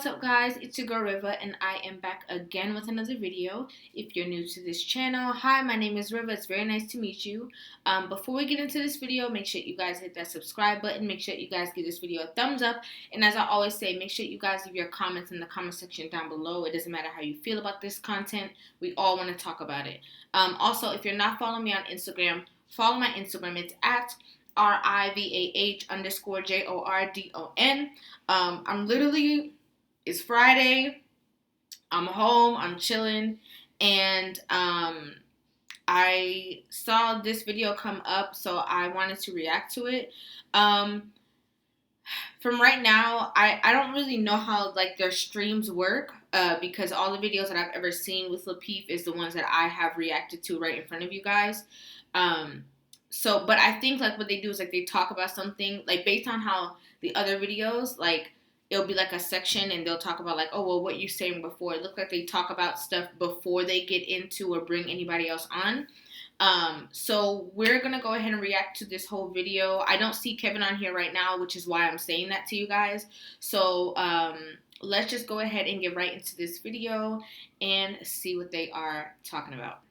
What's up, guys? It's your girl Rivah, and I am back again with another video. If you're new to this channel, hi, my name is Rivah. It's very nice to meet you. Before we get into this video, make sure you guys hit that subscribe button. Make sure you guys give this video a thumbs up. And as I always say, make sure you guys leave your comments in the comment section down below. It doesn't matter how you feel about this content. We all want to talk about it. Also, if you're not following me on Instagram, follow my Instagram. It's at RIVAH_JORDON. It's Friday. I'm home. I'm chilling. And I saw this video come up, so I wanted to react to it. From right now, I don't really know how their streams work because all the videos that I've ever seen with Lapeef is the ones that I have reacted to right in front of you guys. But I think what they do is they talk about something based on how the other videos it'll be a section and they'll talk about oh well, what you saying before. It looks like they talk about stuff before they get into or bring anybody else on. So we're gonna go ahead and react to this whole video. I don't see Kevin on here right now, which is why I'm saying that to you guys. So let's just go ahead and get right into this video and see what they are talking about.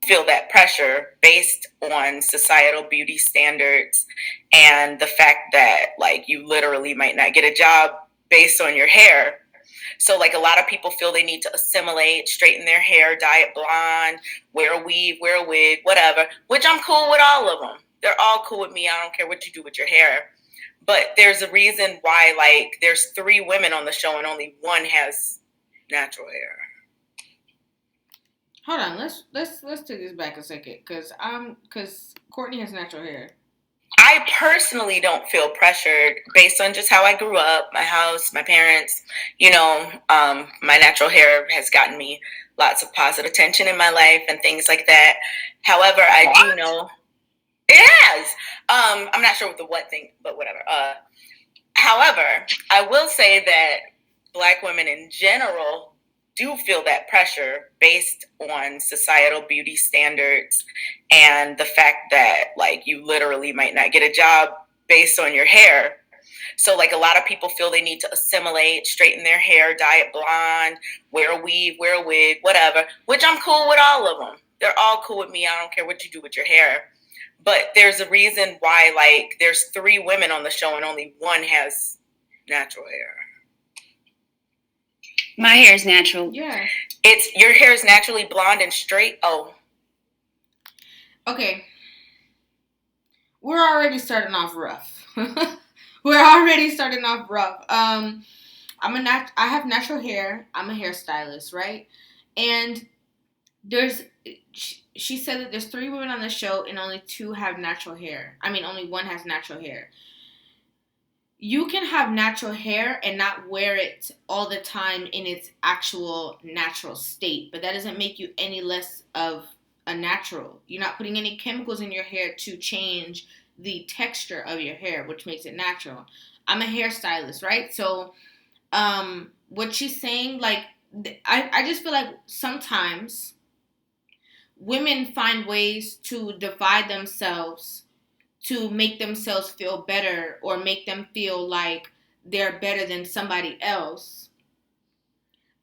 Feel that pressure based on societal beauty standards and the fact that you literally might not get a job based on your hair. So a lot of people feel they need to assimilate, straighten their hair, dye it blonde, wear a weave, wear a wig, whatever, which I'm cool with all of them. They're all cool with me. I don't care what you do with your hair. But there's a reason why there's 3 women on the show and only one has natural hair. Hold on, let's take this back a second, because Courtney has natural hair. I personally don't feel pressured based on just how I grew up, my house, my parents. My natural hair has gotten me lots of positive attention in my life and things like that. However, I do know it has. I'm not sure what the what thing, but whatever. However, I will say that Black women in general do feel that pressure based on societal beauty standards and the fact that you literally might not get a job based on your hair. So a lot of people feel they need to assimilate, straighten their hair, dye it blonde, wear a weave, wear a wig, whatever, which I'm cool with all of them. They're all cool with me. I don't care what you do with your hair. But there's a reason why there's 3 women on the show and only one has natural hair. My hair is natural. Yeah. Your hair is naturally blonde and straight. Oh. Okay. We're already starting off rough. I have natural hair. I'm a hairstylist, right? And she said that there's 3 women on the show and only 2 have natural hair. I mean, only one has natural hair. You can have natural hair and not wear it all the time in its actual natural state, but that doesn't make you any less of a natural. You're not putting any chemicals in your hair to change the texture of your hair, which makes it natural. I'm a hairstylist, right? So what she's saying, I just feel sometimes women find ways to divide themselves to make themselves feel better or make them feel like they're better than somebody else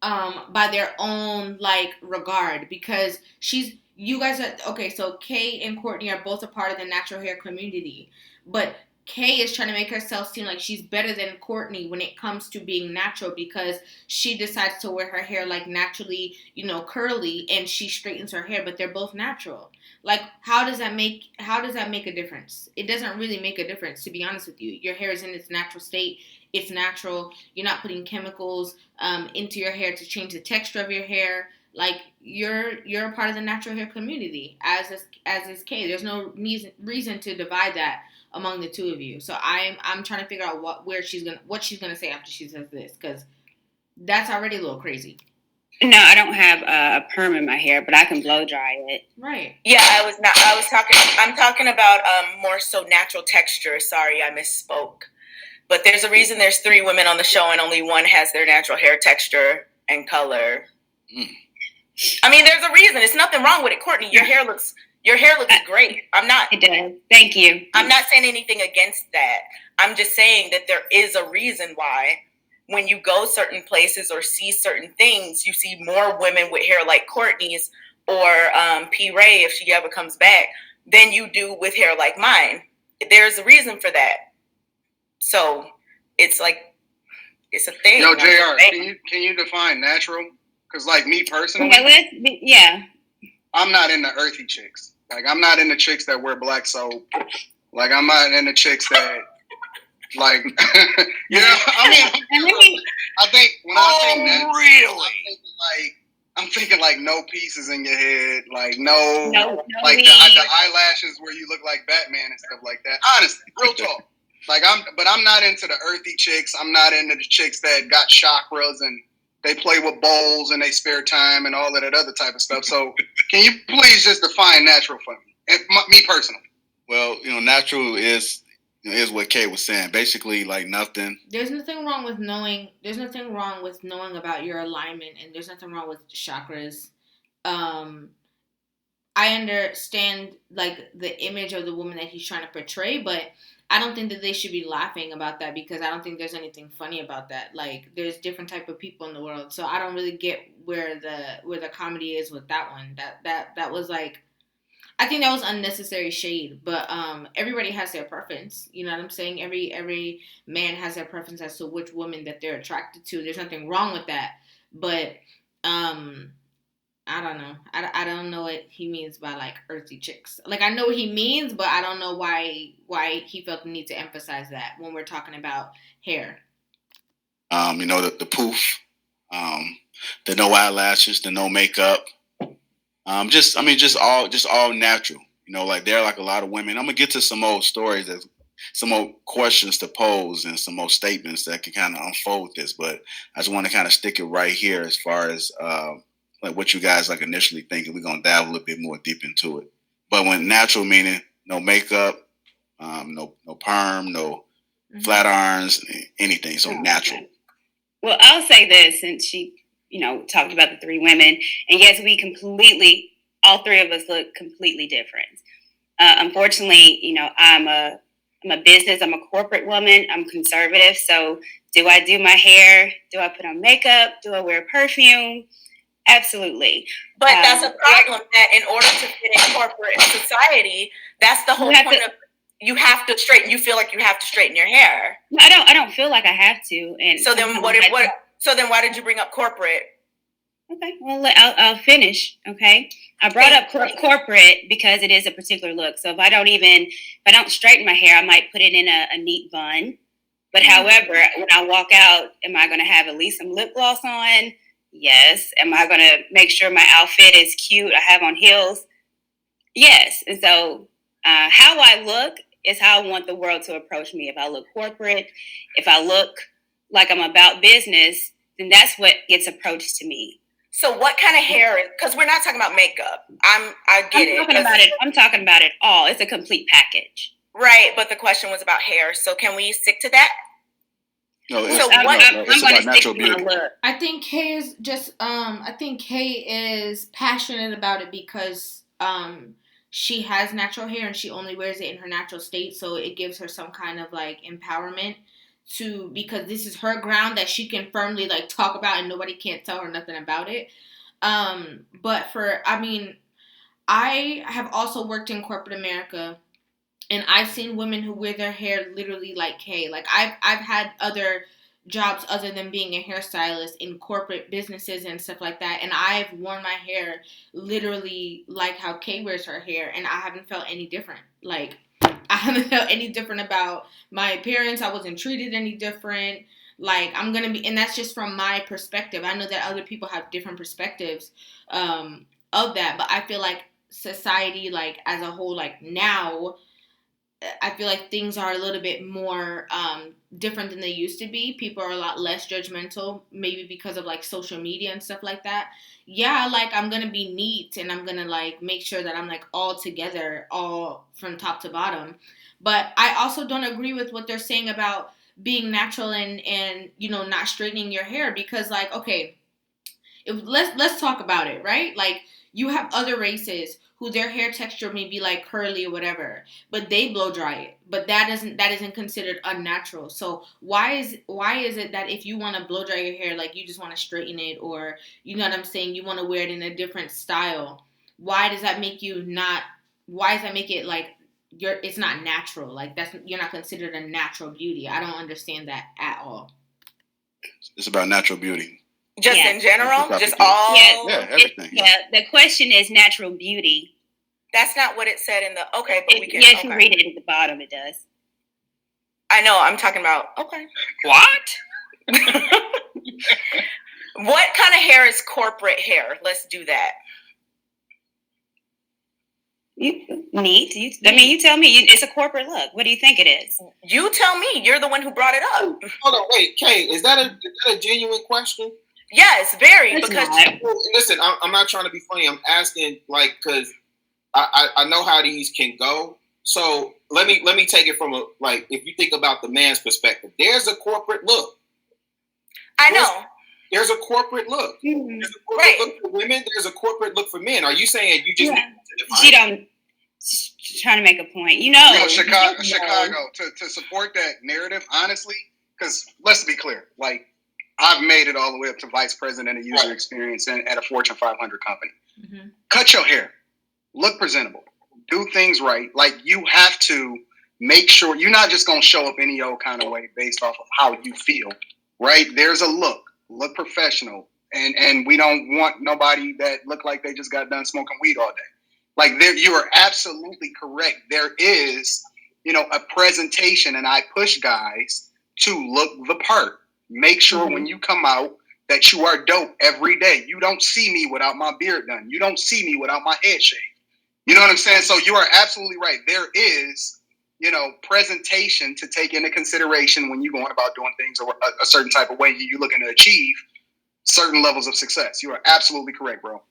by their own regard, because you guys are okay. So Kay and Courtney are both a part of the natural hair community, but Kay is trying to make herself seem like she's better than Courtney when it comes to being natural, because she decides to wear her hair naturally, curly, and she straightens her hair, but they're both natural. How does that make a difference? It doesn't really make a difference, to be honest with you. Your hair is in its natural state. It's natural. You're not putting chemicals into your hair to change the texture of your hair. You're a part of the natural hair community, as is Kay. There's no reason to divide that among the 2 of you. So I'm trying to figure out what she's gonna say after she says this, because that's already a little crazy. No, I don't have a perm in my hair, but I can blow dry it. Right. Yeah, I'm talking about more so natural texture. Sorry, I misspoke. But there's a reason there's 3 women on the show and only one has their natural hair texture and color. I mean, there's a reason. It's nothing wrong with it, Courtney. Your hair looks great. It does. Thank you. I'm not saying anything against that. I'm just saying that there is a reason why when you go certain places or see certain things, you see more women with hair like Courtney's or P. Ray, if she ever comes back, than you do with hair like mine. There's a reason for that. So it's like, it's a thing. Yo, JR, can you define natural? Because like me personally, I'm not into earthy chicks. Like I'm not into chicks that wear black soap. Like I'm not into chicks that like you know. I think when I think natural, really, I'm thinking like no pieces in your head, like no like the eyelashes where you look like Batman and stuff like that. Honestly, real talk. Like I'm not into the earthy chicks. I'm not into the chicks that got chakras and they play with bowls in their spare time and all of that other type of stuff. So can you please just define natural for me? And me personally. Well, natural is what Kay was saying. Basically, like nothing. There's nothing wrong with knowing. There's nothing wrong with knowing about your alignment, and there's nothing wrong with chakras. I understand like the image of the woman that he's trying to portray, but I don't think that they should be laughing about that because I don't think there's anything funny about that. Like there's different type of people in the world, so I don't really get where the comedy is with that one. That was like, I think that was unnecessary shade. But everybody has their preference. You know what I'm saying? Every man has their preference as to which woman that they're attracted to. There's nothing wrong with that. But I don't know. I don't know what he means by like earthy chicks. Like I know what he means, but I don't know why he felt the need to emphasize that when we're talking about hair. The poof, the no eyelashes, the no makeup. Just all natural. Like there are like a lot of women. I'm gonna get to some old stories, some old questions to pose, and some old statements that can kind of unfold this. But I just want to kind of stick it right here as far as like what you guys like initially thinking. We're gonna dive a little bit more deep into it. But when natural meaning no makeup, no perm, no flat irons, anything. So natural. Well, I'll say this since she, talked about the three women, and yes, all three of us look completely different. Unfortunately, I'm a business, I'm a corporate woman, I'm conservative. So do I do my hair? Do I put on makeup? Do I wear perfume? Absolutely. But that's a problem that in order to fit in corporate society, that's the whole point of you have to straighten. You feel like you have to straighten your hair. No, I don't feel like I have to. And so then So then why did you bring up corporate? Okay, well, I'll finish. Okay, I brought up corporate because it is a particular look. So if I don't straighten my hair, I might put it in a neat bun. But however, when I walk out, am I going to have at least some lip gloss on? Yes. Am I going to make sure my outfit is cute? I have on heels? Yes. And so how I look is how I want the world to approach me. If I look corporate, if I look like I'm about business, then that's what gets approached to me. So what kind of hair? Because we're not talking about makeup. I'm talking about it all. It's a complete package. Right. But the question was about hair. So can we stick to that? No, it's about natural beauty. I think Kay is just is passionate about it because she has natural hair and she only wears it in her natural state, so it gives her some kind of like empowerment because this is her ground that she can firmly like talk about and nobody can't tell her nothing about it. But I have also worked in corporate America. And I've seen women who wear their hair literally like Kay. Like I've had other jobs other than being a hairstylist in corporate businesses and stuff like that. And I've worn my hair literally like how Kay wears her hair. And I haven't felt any different. Like I haven't felt any different about my appearance. I wasn't treated any different. Like I'm going to be, and that's just from my perspective. I know that other people have different perspectives of that. But I feel like society, like as a whole, like now, I feel like things are a little bit more different than they used to be. People are a lot less judgmental, maybe because of like social media and stuff like that. Yeah, like I'm going to be neat and I'm going to like make sure that I'm like all together, all from top to bottom. But I also don't agree with what they're saying about being natural and not straightening your hair because like, okay, Let's talk about it, right? Like, you have other races who their hair texture may be like curly or whatever, but they blow dry it. But that isn't considered unnatural. So why is it that if you want to blow dry your hair, like you just want to straighten it, or you know what I'm saying, you want to wear it in a different style, why does that make you not? Why does that make it like it's not natural? Like you're not considered a natural beauty. I don't understand that at all. It's about natural beauty. Just in general? Just all? Yeah, everything. The question is natural beauty. That's not what it said in the... Okay, but we can... Yeah, if you read it at the bottom, it does. I know, I'm talking about... Okay. What? What kind of hair is corporate hair? Let's do that. Neat. You tell me. It's a corporate look. What do you think it is? You tell me. You're the one who brought it up. Hold on, wait, Kay, is that a genuine question? Yes, very. It's because listen, I'm not trying to be funny. I'm asking, like, because I know how these can go. So let me take it from if you think about the man's perspective, there's a corporate look. I know. There's a corporate look. Mm-hmm. There's a corporate look for women. There's a corporate look for men. Are you saying you just? She don't. She's trying to make a point. Chicago. To support that narrative, honestly, because let's be clear, like, I've made it all the way up to vice president of user experience at a Fortune 500 company. Mm-hmm. Cut your hair, look presentable, do things right. Like, you have to make sure you're not just gonna show up any old kind of way based off of how you feel, right? There's a look professional, and we don't want nobody that look like they just got done smoking weed all day. Like, you are absolutely correct. There is, a presentation, and I push guys to look the part. Make sure when you come out that you are dope every day. You don't see me without my beard done. You don't see me without my head shaved. You know what I'm saying? So you are absolutely right. There is, presentation to take into consideration when you're going about doing things a certain type of way. You're looking to achieve certain levels of success. You are absolutely correct, bro.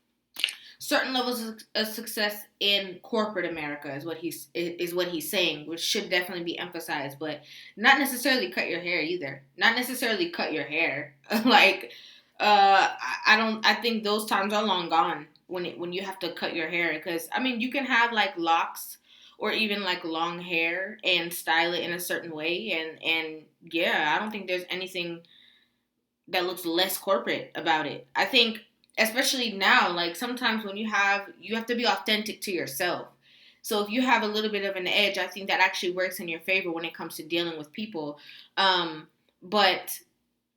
Certain levels of success in corporate America is what he's saying, which should definitely be emphasized, but not necessarily cut your hair either. Not necessarily cut your hair. I think those times are long gone when you have to cut your hair, because you can have like locks or even like long hair and style it in a certain way, and yeah, I don't think there's anything that looks less corporate about it. I think, especially now, like, sometimes when you have to be authentic to yourself. So if you have a little bit of an edge, I think that actually works in your favor when it comes to dealing with people. But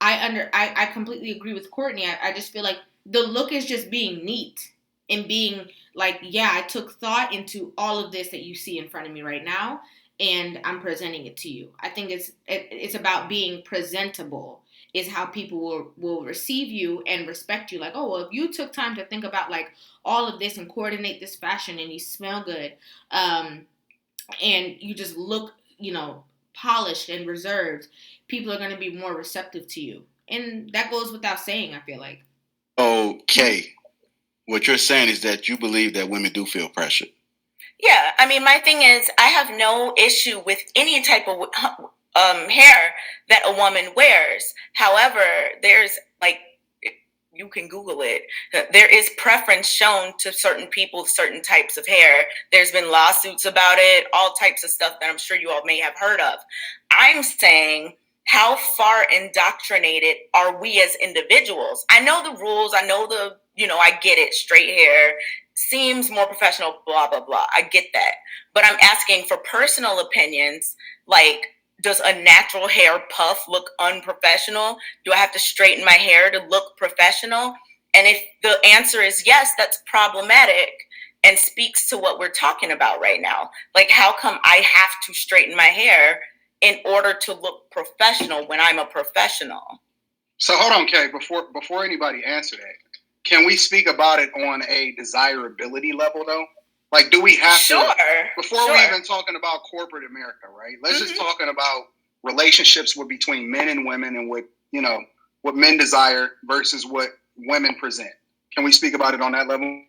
I completely agree with Courtney. I just feel like the look is just being neat and being like, yeah, I took thought into all of this that you see in front of me right now, and I'm presenting it to you. I think it's about being presentable. Is how people will receive you and respect you. Like, oh, well, if you took time to think about like all of this and coordinate this fashion, and you smell good, and you just look, polished and reserved, people are going to be more receptive to you. And that goes without saying, I feel like. Okay. What you're saying is that you believe that women do feel pressured. Yeah. My thing is, I have no issue with any type of hair that a woman wears. However, there's you can Google it. There is preference shown to certain people, certain types of hair. There's been lawsuits about it, all types of stuff that I'm sure you all may have heard of. I'm saying, how far indoctrinated are we as individuals? I know the rules. I know I get it. Straight hair seems more professional, blah, blah, blah. I get that. But I'm asking for personal opinions, like, does a natural hair puff look unprofessional? Do I have to straighten my hair to look professional? And if the answer is yes, that's problematic and speaks to what we're talking about right now. Like, how come I have to straighten my hair in order to look professional when I'm a professional? So hold on, Kay, before anybody answer that, can we speak about it on a desirability level though? Like, do we have to, before we even talking about corporate America, right? Let's just talking about relationships between men and women, and what men desire versus what women present. Can we speak about it on that level?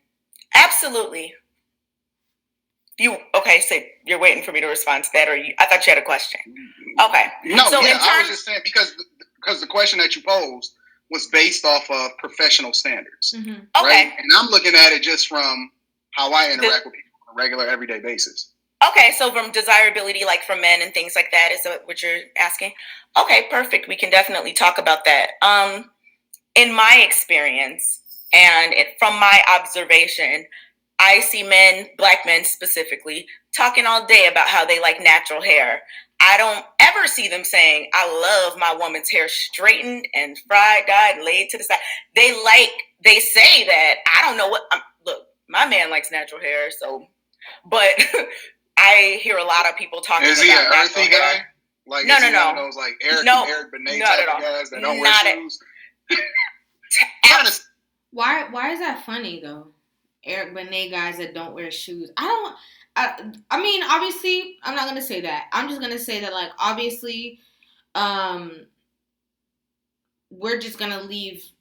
Absolutely. So you're waiting for me to respond to that, or I thought you had a question. Okay. No, so I was just saying, because the question that you posed was based off of professional standards. Okay. Right? And I'm looking at it just from how I interact with people on a regular, everyday basis. Okay, so from desirability, like from men and things like that, is that what you're asking? Okay, perfect. We can definitely talk about that. In my experience and from my observation, I see men, black men specifically, talking all day about how they like natural hair. I don't ever see them saying, I love my woman's hair straightened and fried, dyed, laid to the side. They say that. I don't know what, look, my man likes natural hair, so, but I hear a lot of people talking about natural hair. Is he an earthy guy? Like, no. One of those, like, Eric Benet type of guys that don't wear shoes? Why is that funny, though? Eric Benet guys that don't wear shoes. I mean, obviously, I'm not going to say that. I'm just going to say that, like, obviously, we're going to leave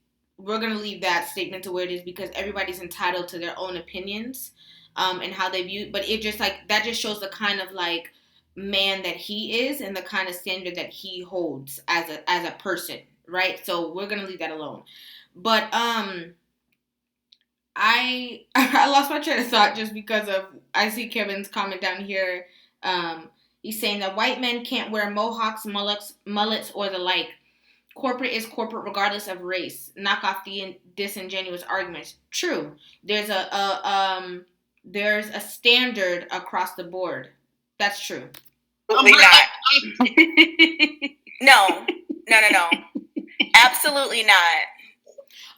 that statement to where it is because everybody's entitled to their own opinions. And how they view, but it just like that just shows the kind of like man that he is and the kind of standard that he holds as a person, right? So we're gonna leave that alone. But I lost my train of thought just because of I see Kevin's comment down here. He's saying that white men can't wear mohawks, mullets, or the like. Corporate is corporate regardless of race. Knock off the disingenuous arguments. True. There's a standard across the board. That's true. Absolutely not. No. Absolutely not.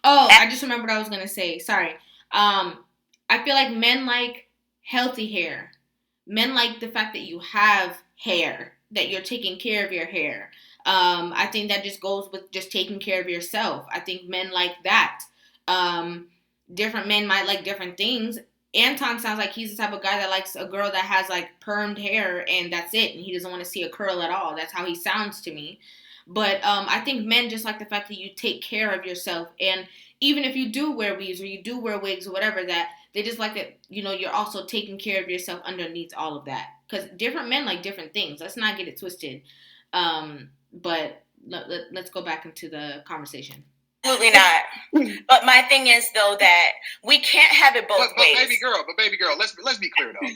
Oh, I just remembered what I was going to say. Sorry. I feel like men like healthy hair. Men like the fact that you have hair, that you're taking care of your hair. I think that just goes with just taking care of yourself. I think men like that. Different men might like different things. Anton sounds like he's the type of guy that likes a girl that has like permed hair and that's it. And he doesn't want to see a curl at all. That's how he sounds to me. But I think men just like the fact that you take care of yourself. And even if you do wear weaves or you do wear wigs or whatever, that they just like that, you're also taking care of yourself underneath all of that. Because different men like different things. Let's not get it twisted. But let's go back into the conversation. Absolutely not. But my thing is though that we can't have it both ways. But baby girl, let's be clear though.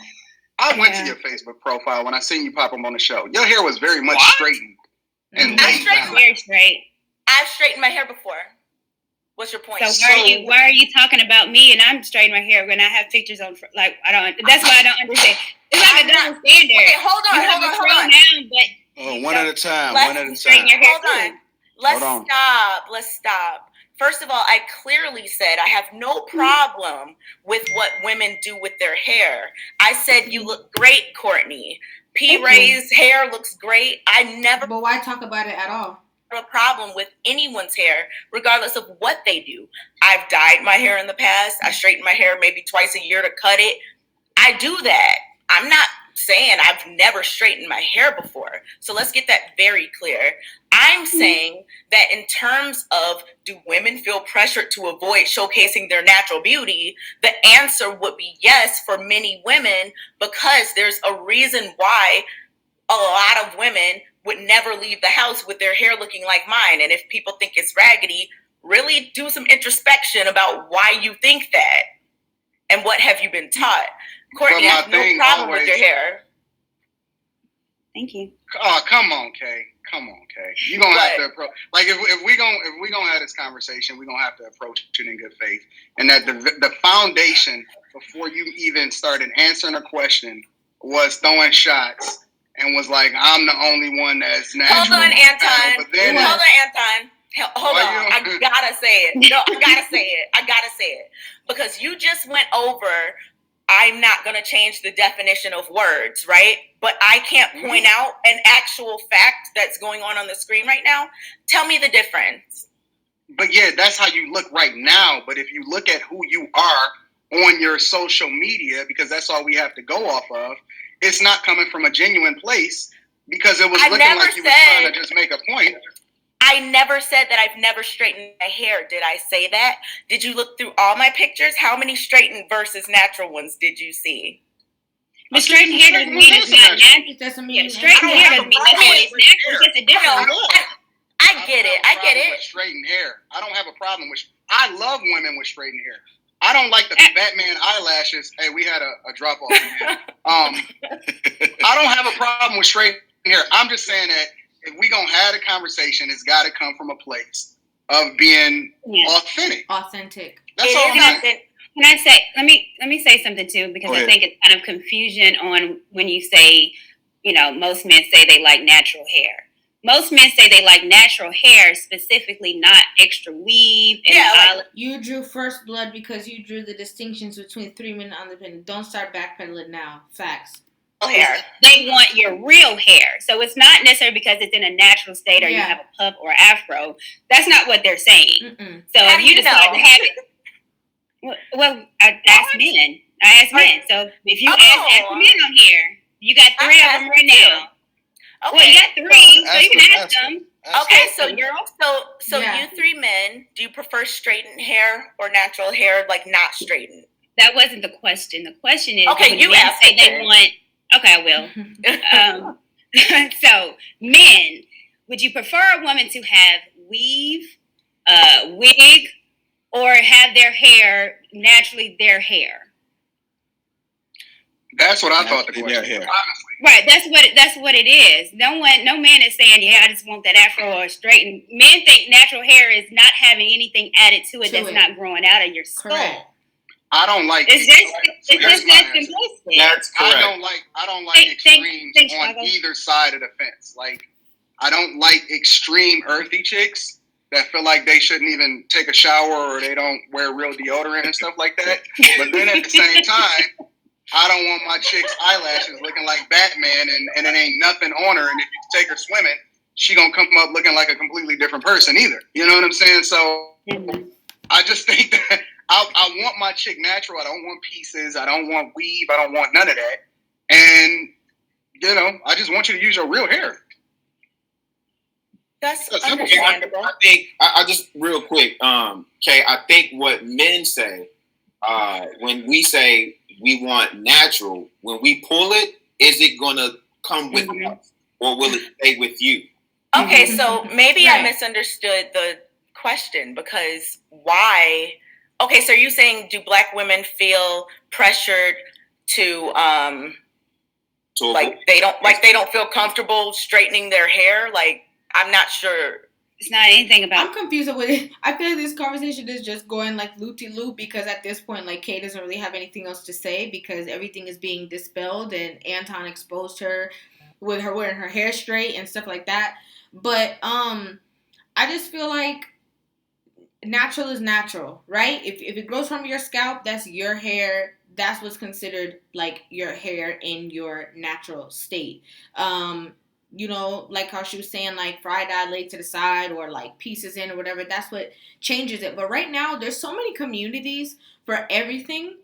I went to your Facebook profile when I seen you pop up on the show. Your hair was very much straightened and I've straightened my hair before. What's your point? So why are you talking about me and I'm straightening my hair when I have pictures on? Like that's why I don't understand. It's like a double standard. Okay, hold on. Now, one at a time. Hold on. Let's stop. First of all, I clearly said I have no problem with what women do with their hair. I said you look great, Courtney. P. Ray's hair looks great. But why talk about it at all? A problem with anyone's hair, regardless of what they do. I've dyed my hair in the past. I straighten my hair maybe twice a year to cut it. I do that. I'm not saying I've never straightened my hair before. So let's get that very clear. I'm saying that in terms of do women feel pressured to avoid showcasing their natural beauty, the answer would be yes for many women, because there's a reason why a lot of women would never leave the house with their hair looking like mine. And if people think it's raggedy, really do some introspection about why you think that and what have you been taught. Courtney, I have no problem with your hair. Thank you. Oh, come on, Kay. You're gonna have to approach. Like if we gonna have this conversation, we're gonna have to approach it in good faith. And that the foundation before you even started answering a question was throwing shots and was like, I'm the only one that's natural. Hold on, Anton. Hold on. I gotta say it. No, I gotta say it. Because you just went over, I'm not going to change the definition of words, right? But I can't point out an actual fact that's going on the screen right now. Tell me the difference. But yeah, that's how you look right now. But if you look at who you are on your social media, because that's all we have to go off of, it's not coming from a genuine place, because it was looking like you were trying to just make a point. I never said that I've never straightened my hair. Did I say that? Did you look through all my pictures? How many straightened versus natural ones did you see? The straightened hair doesn't mean it's not natural. Doesn't mean straightened hair doesn't mean it's natural. It's just a different look. I get it. With straightened hair. I don't have a problem with. I love women with straightened hair. I don't like the Batman eyelashes. Hey, we had a drop off. I don't have a problem with straightened hair. I'm just saying that if we gonna have a conversation, it's got to come from a place of being authentic. That's all I'm saying. Can I say? Let me say something too, because I think it's kind of confusion on when you say, most men say they like natural hair. Most men say they like natural hair, specifically not extra weave. And you drew first blood because you drew the distinctions between 3 men and independent. Don't start backpedaling now. Facts. Hair. They want your real hair. So it's not necessarily because it's in a natural state or you have a puff or afro. That's not what they're saying. Mm-mm. So if you decide to have it, well, I asked men. So if you ask men on here, you got 3 of them right now. Okay. Well, you got 3, so you can ask them. Okay, so you 3 men, do you prefer straightened hair or natural hair, like not straightened? That wasn't the question. The question is, you asked say they want. Okay, I will. So, men, would you prefer a woman to have weave, wig, or have their hair naturally their hair? That's what I thought the question was, honestly. Right, that's what it is. No man is saying, I just want that afro or straightened. Men think natural hair is not having anything added to it that's not growing out of your skull. Correct. I don't like. It's just that simplistic. That's correct. I don't like extremes on either side of the fence. Like, I don't like extreme earthy chicks that feel like they shouldn't even take a shower or they don't wear real deodorant and stuff like that. But then at the same time, I don't want my chick's eyelashes looking like Batman and it ain't nothing on her. And if you take her swimming, she gonna come up looking like a completely different person either. You know what I'm saying? So I just think that I want my chick natural. I don't want pieces. I don't want weave. I don't want none of that. And, I just want you to use your real hair. That's understandable. I think, I just real quick, Kay, I think what men say, when we say we want natural, when we pull it, is it going to come with us or will it stay with you? Okay, so maybe I misunderstood the question because why? Okay, so you're saying do Black women feel pressured to they don't feel comfortable straightening their hair? Like, I'm not sure. It's not anything about. I'm confused with it. I feel like this conversation is just going like loop-de-loop because at this point, like, Kay doesn't really have anything else to say because everything is being dispelled and Anton exposed her with her wearing her hair straight and stuff like that. But I just feel like natural is natural, right? If it grows from your scalp, that's your hair. That's what's considered like your hair in your natural state. Like how she was saying, like fried dye laid to the side or like pieces in or whatever, that's what changes it. But right now, there's so many communities for everything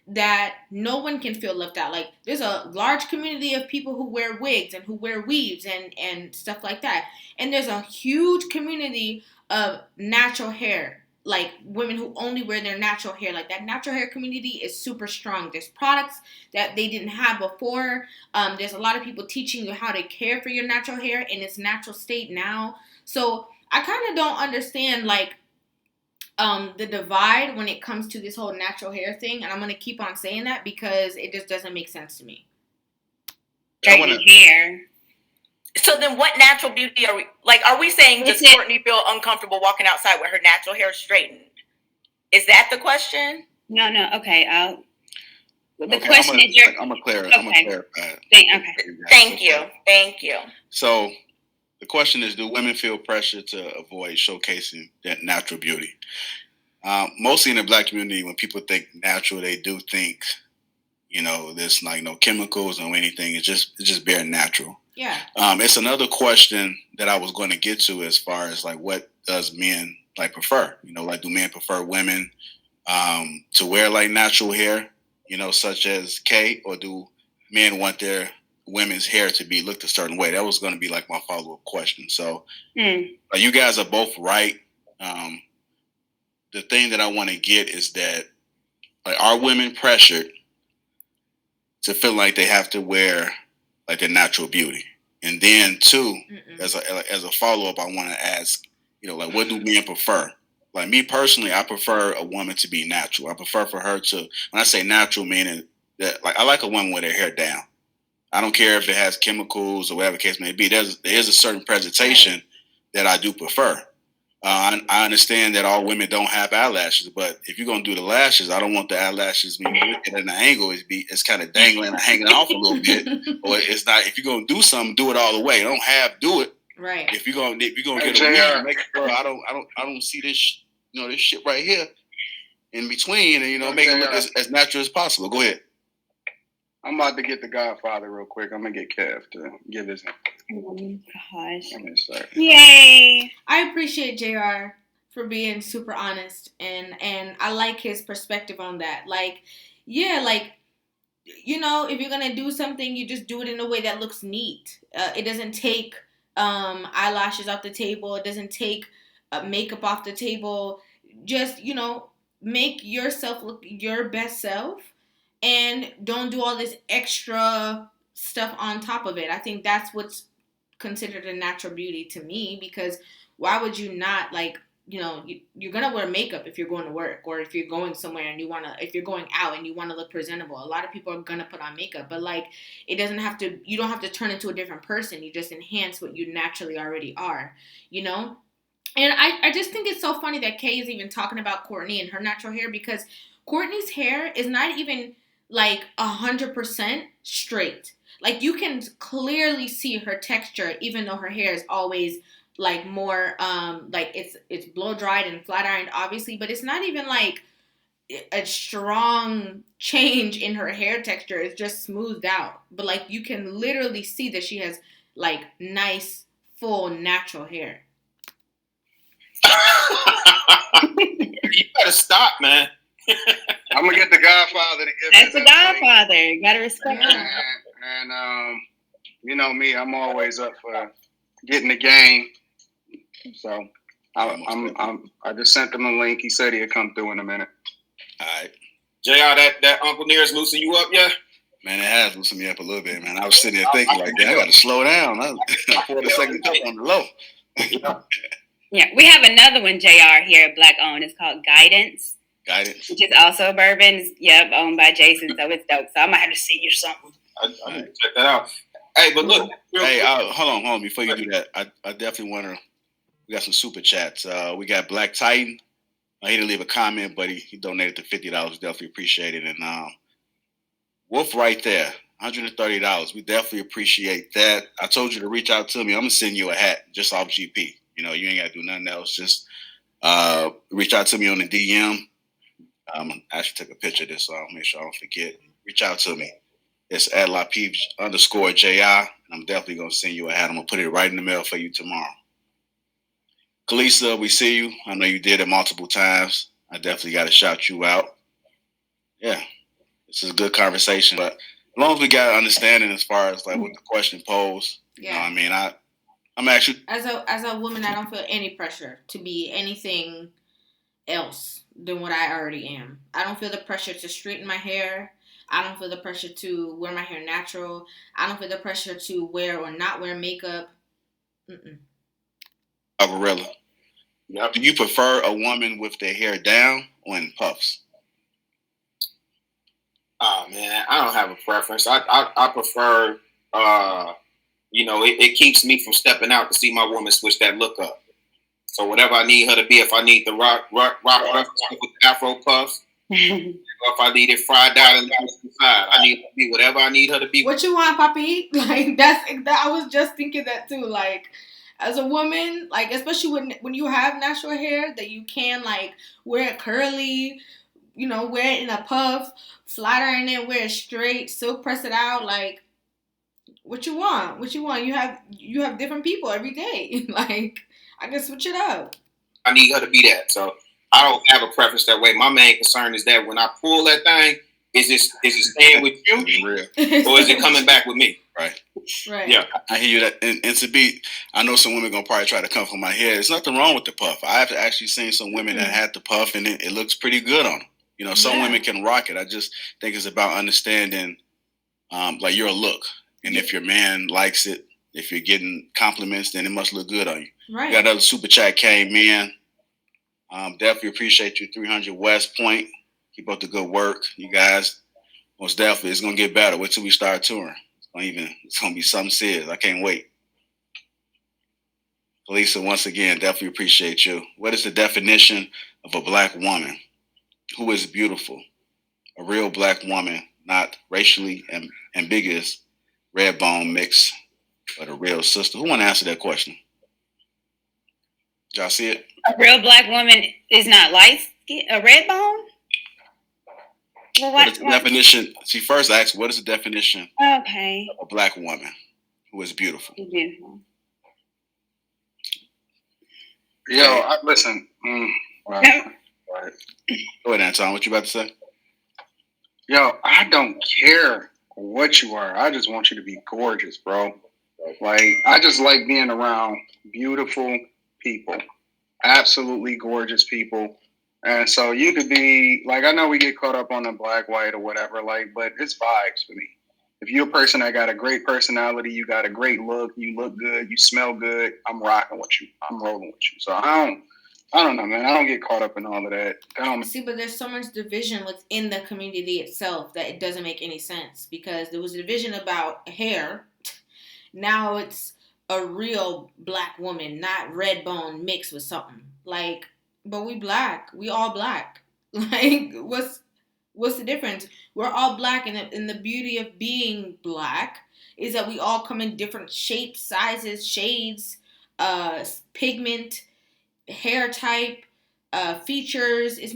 that no one can feel left out. Like, there's a large community of people who wear wigs and who wear weaves and stuff like that. And there's a huge community of natural hair, like women who only wear their natural hair. Like, that natural hair community is super strong. There's products that they didn't have before. There's a lot of people teaching you how to care for your natural hair in its natural state now. So I kind of don't understand like the divide when it comes to this whole natural hair thing, and I'm gonna keep on saying that because it just doesn't make sense to me. Hair. So then what natural beauty are we, like, are we saying does Courtney feel uncomfortable walking outside with her natural hair straightened? Is that the question? No, okay. The question is I'm gonna clarify. Thank you. So the question is, do women feel pressure to avoid showcasing that natural beauty? Mostly in the Black community, when people think natural, they do think, there's like no chemicals, no anything. It's just bare natural. Yeah. It's another question that I was going to get to as far as like, what does men like prefer? Like, do men prefer women to wear like natural hair, such as Kay, or do men want their women's hair to be looked a certain way? That was going to be like my follow-up question. So you guys are both right. The thing that I want to get is that, like, are women pressured to feel like they have to wear like their natural beauty? And then two, as a follow up, I want to ask, like, what do men prefer? Like me personally, I prefer a woman to be natural. I prefer for her to, when I say natural, meaning that, like, I like a woman with her hair down. I don't care if it has chemicals or whatever the case may be. There is a certain presentation that I do prefer. I understand that all women don't have eyelashes, but if you're gonna do the lashes, I don't want the eyelashes when you look at it at an angle, it's kind of dangling and hanging off a little bit. Or it's not. If you're gonna do something, do it all the way. Don't do it. Right. If you're gonna get a wig, make sure I don't see this this shit right here in between, and make it look as natural as possible. Go ahead. I'm about to get the Godfather real quick. I'm gonna get Kev to give his. Oh gosh! Yay! I appreciate JR for being super honest, and I like his perspective on that. Like, yeah, like, if you're gonna do something, you just do it in a way that looks neat. It doesn't take eyelashes off the table. It doesn't take makeup off the table. Just make yourself look your best self. And don't do all this extra stuff on top of it. I think that's what's considered a natural beauty to me, because why would you not, like, you're going to wear makeup if you're going to work, or if you're going somewhere and if you're going out and you want to look presentable. A lot of people are going to put on makeup, but, like, you don't have to turn into a different person. You just enhance what you naturally already are, And I just think it's so funny that Kay is even talking about Courtney and her natural hair, because Courtney's hair is not even like 100% straight. Like, you can clearly see her texture, even though her hair is always like more like it's blow dried and flat ironed, obviously, but it's not even like a strong change in her hair texture. It's just smoothed out, but, like, you can literally see that she has, like, nice full natural hair. You better stop, man. I'm gonna get the Godfather to give. That's the Godfather. You gotta respect him. And you know me, I'm always up for getting the game. So I just sent him a link. He said he'd come through in a minute. All right, JR, that Uncle Near's loosened you up, yeah? Man, it has loosened me up a little bit, man. I was sitting there thinking, like, I got to slow down. I poured a second cup on the low. Yeah, we have another one, JR, here, Black owned. It's called Guidance. Guidance. Which is also bourbon. Yep, owned by Jason, so it's dope. So I might have to send you something. I need to check that out. Hey, but look. Hey, hold on. Before you do that, I definitely want to. We got some super chats. We got Black Titan. He didn't leave a comment, but he donated the $50. Definitely appreciate it. And Wolf right there, $130. We definitely appreciate that. I told you to reach out to me. I'm gonna send you a hat just off GP. You ain't gotta do nothing else. Just reach out to me on the DM. I actually took a picture of this, so I'll make sure I don't forget. Reach out to me. It's at Lapeef_JR, and I'm definitely going to send you a hat. I'm going to put it right in the mail for you tomorrow. Kalisa, we see you. I know you did it multiple times. I definitely got to shout you out. Yeah, this is a good conversation. But as long as we got an understanding as far as, like, what the question posed, yeah. I'm actually... As a woman, I don't feel any pressure to be anything else than what I already am. I don't feel the pressure to straighten my hair. I don't feel the pressure to wear my hair natural. I don't feel the pressure to wear or not wear makeup. Avarella, do you prefer a woman with their hair down or in puffs? Oh man, I don't have a preference. I prefer it keeps me from stepping out to see my woman switch that look up. So whatever I need her to be, if I need the rock with the Afro puffs, or if I need it fried out and inside, I need her to be whatever I need her to be. What you want, Papi? Like, I was just thinking that too. Like, as a woman, like, especially when you have natural hair, that you can, like, wear it curly, wear it in a puff, flat iron it, wear it straight, silk press it out. Like, what you want? You have different people every day. Like, I can switch it up. I need her to be that. So I don't have a preference that way. My main concern is that when I pull that thing, is it staying with you, or is it coming back with me? Right. Yeah, I hear you. That, and to be, I know some women gonna probably try to come for my hair. There's nothing wrong with the puff. I've actually seen some women that had the puff, and it looks pretty good on them. Some women can rock it. I just think it's about understanding, like, your look, and if your man likes it, If you're getting compliments, then it must look good on you. Right. We got another super chat came in. Definitely appreciate you, 300 West Point. Keep up the good work, you guys. Most definitely, it's gonna get better. Wait till we start touring. It's gonna be something serious. I can't wait. Lisa, once again, definitely appreciate you. What is the definition of a black woman? Who is beautiful? A real black woman, not racially ambiguous, red bone mix, but a real sister. Who want to answer that question? Did y'all see it? A real black woman is not light skin, a red bone? Well, what is the definition? She first asked, what is the definition of a black woman who is beautiful? Beautiful. Yo, listen. Right. Go ahead, Anton. What you about to say? Yo, I don't care what you are. I just want you to be gorgeous, bro. Like, I just like being around beautiful people, absolutely gorgeous people. And so you could be like, I know we get caught up on the black, white, or whatever, like, but it's vibes for me. If you're a person that got a great personality, you got a great look, you look good, you smell good, I'm rocking with you. I'm rolling with you. So I don't know, man. I don't get caught up in all of that. See, but there's so much division within the community itself that it doesn't make any sense, because there was a division about hair. Now it's a real black woman, not red bone mixed with something. Like, but we black. We all black. Like, what's the difference? We're all black, and the beauty of being black is that we all come in different shapes, sizes, shades, pigment, hair type, features. There's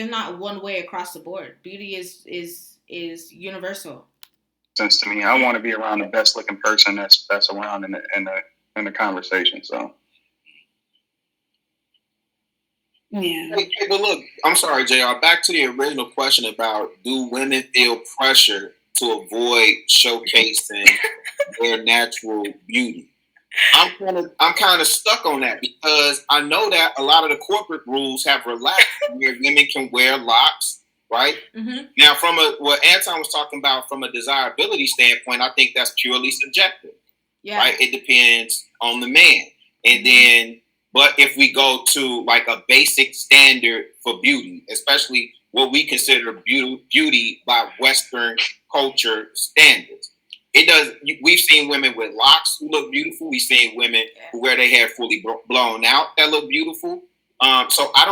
not one way across the board. Beauty is universal. Sense to me. I want to be around the best looking person that's around in the conversation. So. Yeah. Hey, but look, I'm sorry, JR. Back to the original question about, do women feel pressure to avoid showcasing their natural beauty? I'm kind of stuck on that, because I know that a lot of the corporate rules have relaxed where women can wear locks, right? Mm-hmm. Now, from what Anton was talking about from a desirability standpoint, I think that's purely subjective, right? It depends on the man. And then, but if we go to like a basic standard for beauty, especially what we consider beauty by Western culture standards, we've seen women with locks who look beautiful. We've seen women who wear their hair fully blown out that look beautiful. So I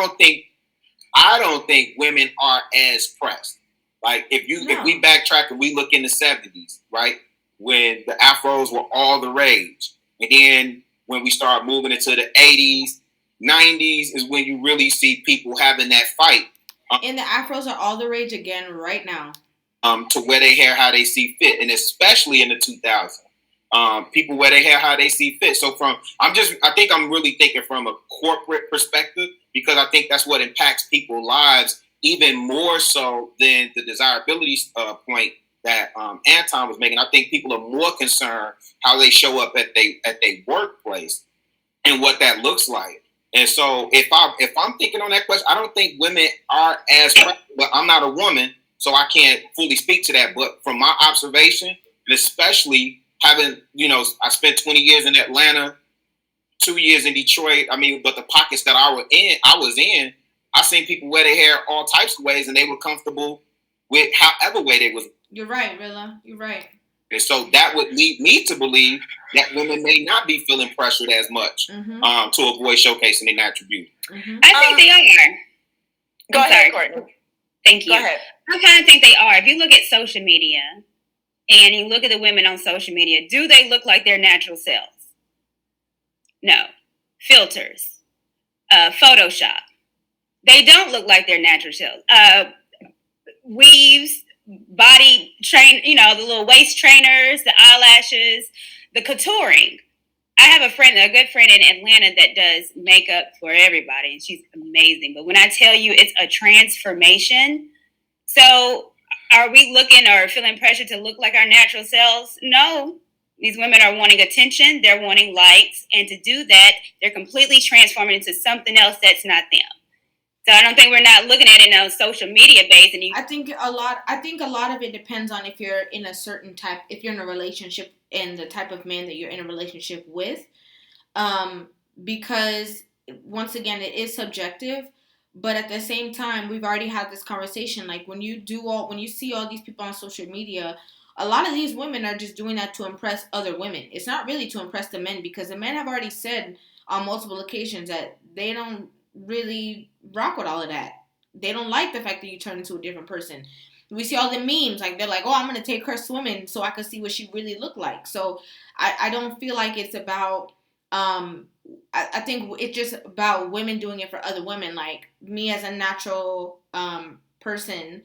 don't think women are as pressed. Like if we backtrack and we look in the 70s, right, when the afros were all the rage, and then when we start moving into the 80s, 90s is when you really see people having that fight. And the afros are all the rage again right now. To wear their hair how they see fit, and especially in the 2000s, people wear their hair how they see fit. So I think I'm really thinking from a corporate perspective, because I think that's what impacts people's lives even more so than the desirability point that Anton was making. I think people are more concerned how they show up at their workplace and what that looks like. And so if I'm thinking on that question, I don't think women are as pressed, but I'm not a woman, so I can't fully speak to that. But from my observation, and especially having, I spent 20 years in Atlanta, 2 years in Detroit. I mean, but the pockets that I was in, I seen people wear their hair all types of ways, and they were comfortable with however way they was. You're right, Rilla. You're right. And so that would lead me to believe that women may not be feeling pressured as much to avoid showcasing their natural beauty. Mm-hmm. I think they are. Go ahead, Courtney. Thank you. Go ahead. I kind of think they are. If you look at social media and you look at the women on social media, do they look like their natural selves? No. Filters. Photoshop. They don't look like their natural selves. Weaves, body train, the little waist trainers, the eyelashes, the contouring. I have a good friend in Atlanta that does makeup for everybody, and she's amazing. But when I tell you it's a transformation, so are we looking or feeling pressure to look like our natural selves? No. These women are wanting attention. They're wanting likes. And to do that, they're completely transforming into something else that's not them. So I don't think we're not looking at it on social media base. And I think a lot of it depends on if you're in a certain type, if you're in a relationship and the type of man that you're in a relationship with. Because once again, it is subjective, but at the same time, we've already had this conversation. Like when you see all these people on social media, a lot of these women are just doing that to impress other women. It's not really to impress the men, because the men have already said on multiple occasions that they don't really rock with all of that. They don't like the fact that you turn into a different person. We see all the memes, like they're like, oh, I'm going to take her swimming so I can see what she really looked like. So I don't feel like it's about, I think it's just about women doing it for other women. Like me as a natural person,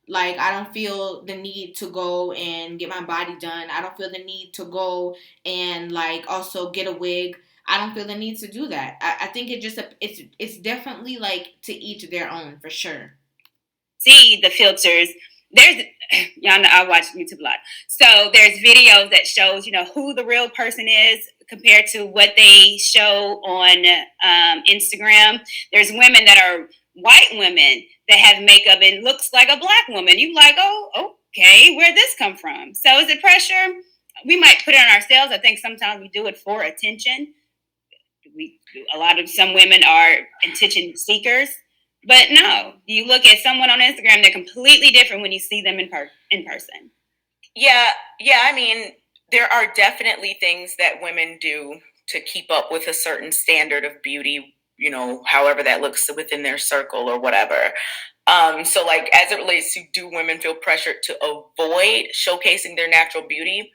like I don't feel the need to go and get my body done. I don't feel the need to go and like also get a wig. I don't feel the need to do that. I think it's definitely like to each their own, for sure. See the filters. There's, y'all know I watch YouTube a lot. So there's videos that shows, who the real person is compared to what they show on Instagram. There's women that are white women that have makeup and looks like a black woman. You like, oh, okay, where'd this come from? So is it pressure? We might put it on ourselves. I think sometimes we do it for attention. Some women are attention seekers. But no, you look at someone on Instagram, they're completely different when you see them in person. Yeah. I mean, there are definitely things that women do to keep up with a certain standard of beauty, however that looks within their circle or whatever. So like as it relates to, do women feel pressured to avoid showcasing their natural beauty?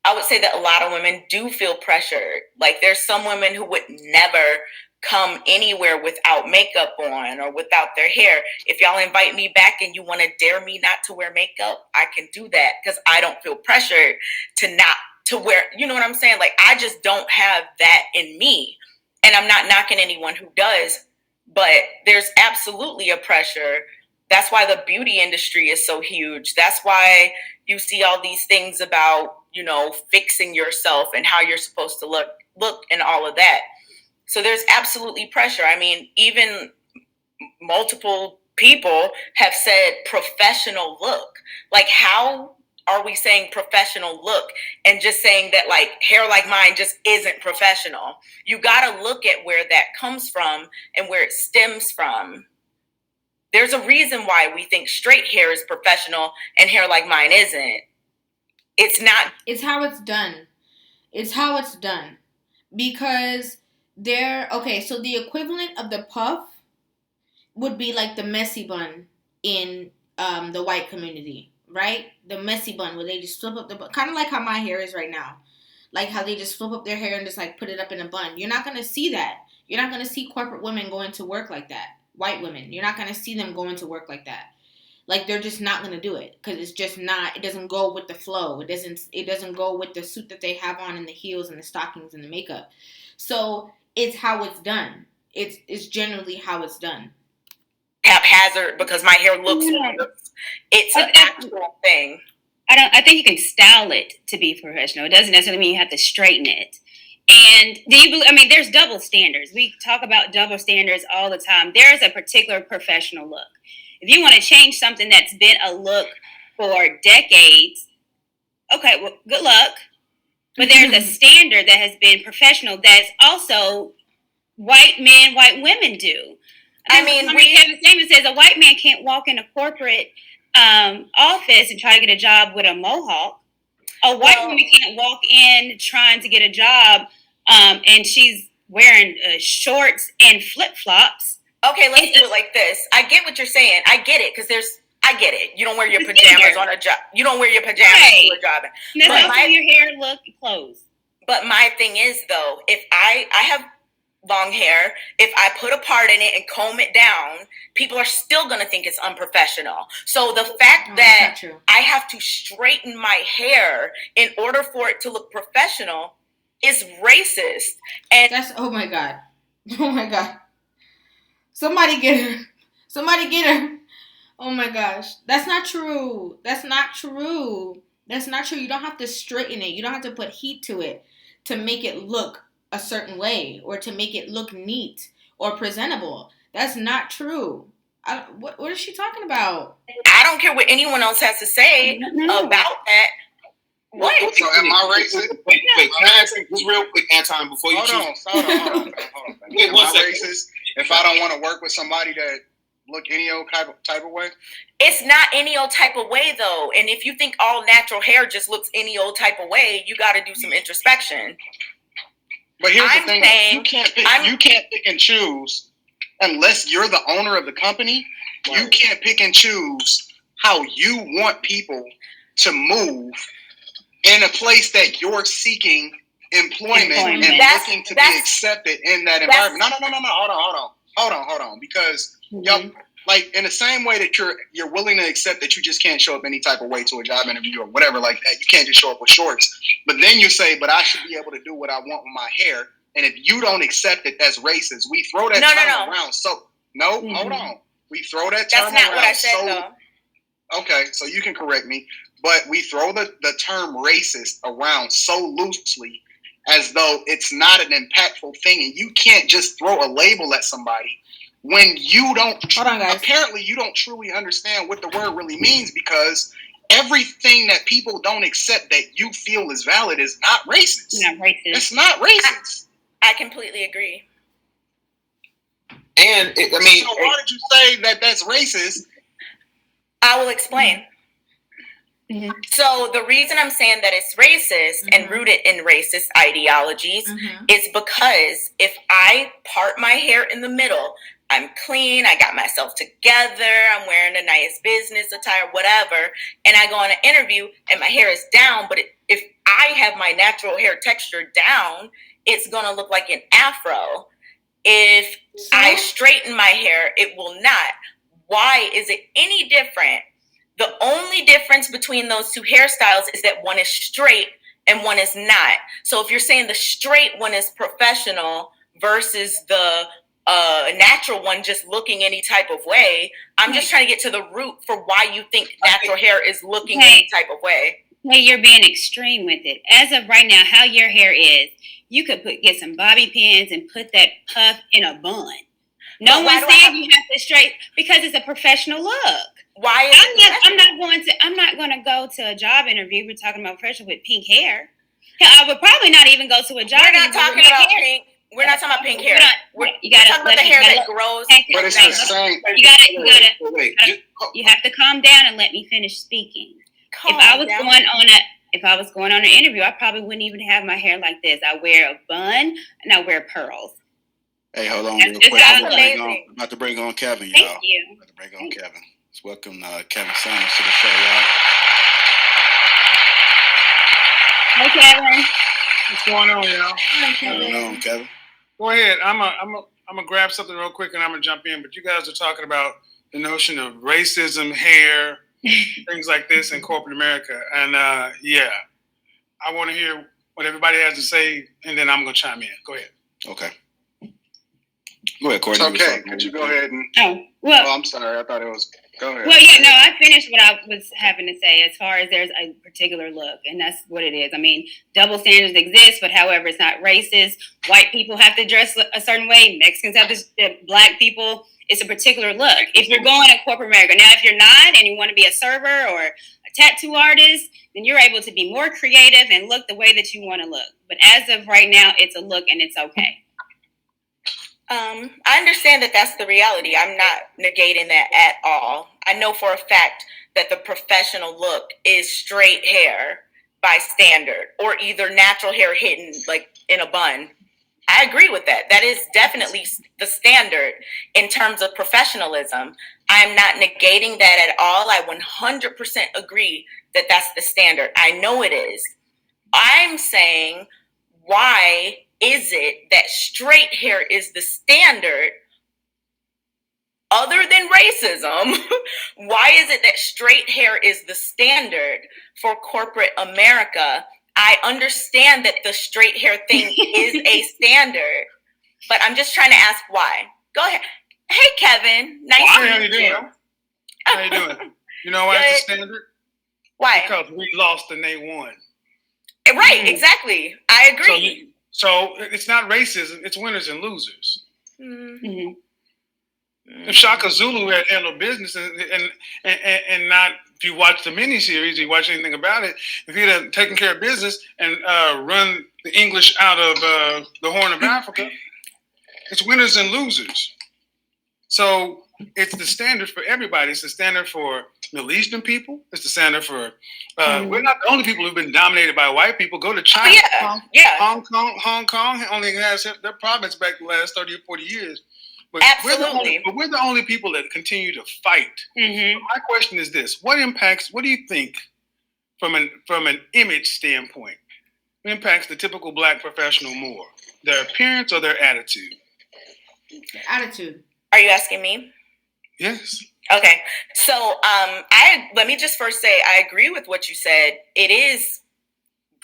I would say that a lot of women do feel pressured. Like there's some women who would never come anywhere without makeup on or without their hair. If y'all invite me back and you want to dare me not to wear makeup, I can do that because I don't feel pressured to wear, you know what I'm saying? Like I just don't have that in me. And I'm not knocking anyone who does, but there's absolutely a pressure. That's why the beauty industry is so huge. That's why you see all these things about, fixing yourself and how you're supposed to look and all of that. So there's absolutely pressure. I mean, even multiple people have said professional look. Like, how are we saying professional look and just saying that like hair like mine just isn't professional? You got to look at where that comes from and where it stems from. There's a reason why we think straight hair is professional and hair like mine isn't. It's not. It's how it's done. Because so the equivalent of the puff would be like the messy bun in the white community, right? The messy bun where they just flip up the bun, kind of like how my hair is right now. Like how they just flip up their hair and just like put it up in a bun. You're not going to see that. You're not going to see corporate women going to work like that. White women. You're not going to see them going to work like that. Like they're just not going to do it because it's just not, it doesn't go with the flow. It doesn't go with the suit that they have on and the heels and the stockings and the makeup. So it's how it's done. It's generally how it's done. Haphazard because my hair looks it's an actual thing. I think you can style it to be professional. It doesn't necessarily mean you have to straighten it. And there's double standards. We talk about double standards all the time. There's a particular professional look. If you want to change something that's been a look for decades, okay, well, good luck. But there's a standard that has been professional that's also white men, white women do. Kevin Samuel says a white man can't walk in a corporate office and try to get a job with a mohawk. A white woman can't walk in trying to get a job and she's wearing shorts and flip-flops. Okay, let's do it like this. I get what you're saying. I get it because I get it. You don't wear your pajamas on a job. You don't wear your pajamas to a job. That's how your hair look, clothes. But my thing is though, if I have long hair, if I put a part in it and comb it down, people are still going to think it's unprofessional. So the fact that I have to straighten my hair in order for it to look professional is racist. And that's, oh my God. Somebody get her. Oh my gosh. That's not true. You don't have to straighten it. You don't have to put heat to it to make it look a certain way or to make it look neat or presentable. That's not true. What is she talking about? I don't care what anyone else has to say about that. What? So am I racist? Wait, can I ask just real quick, Anton, before you Hold on. Am I racist if I don't want to work with somebody that look any old type of way? It's not any old type of way, though. And if you think all natural hair just looks any old type of way, you got to do some introspection. But here's the thing: you can't pick and choose unless you're the owner of the company. Right. You can't pick and choose how you want people to move in a place that you're seeking employment. And looking to be accepted in that environment. No. Hold on. Because like in the same way that you're willing to accept that you just can't show up any type of way to a job interview or whatever like that. You can't just show up with shorts. But then you say, but I should be able to do what I want with my hair. And if you don't accept it as racist, we throw that term around. So hold on. We throw that term around. That's not what I said, though. Okay, so you can correct me. But we throw the term racist around so loosely as though it's not an impactful thing. And you can't just throw a label at somebody when you don't. Hold on, guys. Apparently, you don't truly understand what the word really means, because everything that people don't accept that you feel is valid is not racist. It's not racist. I completely agree. And so why did you say that that's racist? I will explain. Mm-hmm. So the reason I'm saying that it's racist and rooted in racist ideologies is because if I part my hair in the middle, I'm clean, I got myself together, I'm wearing a nice business attire, whatever, and I go on an interview and my hair is down, but if I have my natural hair texture down, it's going to look like an afro. If I straighten my hair, it will not. Why is it any different? The only difference between those two hairstyles is that one is straight and one is not. So if you're saying the straight one is professional versus the natural one just looking any type of way, I'm just trying to get to the root for why you think natural hair is looking any type of way. Hey, you're being extreme with it. As of right now, how your hair is, you could get some bobby pins and put that puff in a bun. No one's saying you have to straight, because it's a professional look. Why is I'm not going to go to a job interview. We're talking about professional with pink hair. I would probably not even go to a job interview. We're not talking about pink. We're not talking about pink hair. We're talking about the hair that grows. But it's the same. You have to calm down and let me finish speaking. If I was going on an interview, I probably wouldn't even have my hair like this. I wear a bun and I wear pearls. Hey, hold on real quick. I'm about to bring on Kevin, y'all. Thank you. I'm about to bring on Kevin. Let's welcome Kevin Sanders to the show, y'all. Hey, Kevin. What's going on, y'all? What's going on, Kevin? Go ahead. I'm gonna grab something real quick and I'm gonna jump in. But you guys are talking about the notion of racism, hair, things like this in corporate America, and I want to hear what everybody has to say, and then I'm gonna chime in. Go ahead. Okay. Go ahead, Courtney. It's okay. Could you go ahead and? Oh, I'm sorry. I thought it was. Go ahead. Well, yeah, no, I finished what I was having to say as far as there's a particular look, and that's what it is. I mean, double standards exist, but however, it's not racist. White people have to dress a certain way. Mexicans have to. Black people, it's a particular look. If you're going to corporate America, now if you're not and you want to be a server or a tattoo artist, then you're able to be more creative and look the way that you want to look. But as of right now, it's a look and it's okay. I understand that that's the reality. I'm not negating that at all. I know for a fact that the professional look is straight hair by standard, or either natural hair hidden like in a bun. I agree with that. That is definitely the standard in terms of professionalism. I'm not negating that at all. I 100% agree that that's the standard. I know it is. I'm saying, why is it that straight hair is the standard other than racism? Why is it that straight hair is the standard for corporate America? I understand that the straight hair thing is a standard, but I'm just trying to ask why. Go ahead. Hey, Kevin. Nice to meet you. How you doing? You know why it's a standard? Why? Because we lost and they won. Right, exactly. I agree. So it's not racism, it's winners and losers. Mm-hmm. If Shaka Zulu had handled business and not, if you watch the miniseries, you watch anything about it, if he'd have taken care of business and run the English out of the Horn of Africa, it's winners and losers. So it's the standard for everybody. It's the standard for Middle Eastern people. It's the standard for, we're not the only people who've been dominated by white people. Go to China. Hong Kong only has their province back the last 30 or 40 years. But Absolutely. We're the only people that continue to fight. So my question is this: what do you think from an image standpoint, impacts the typical black professional more? Their appearance or their attitude? Attitude. Are you asking me? Yes. Okay. So let me just first say I agree with what you said. It is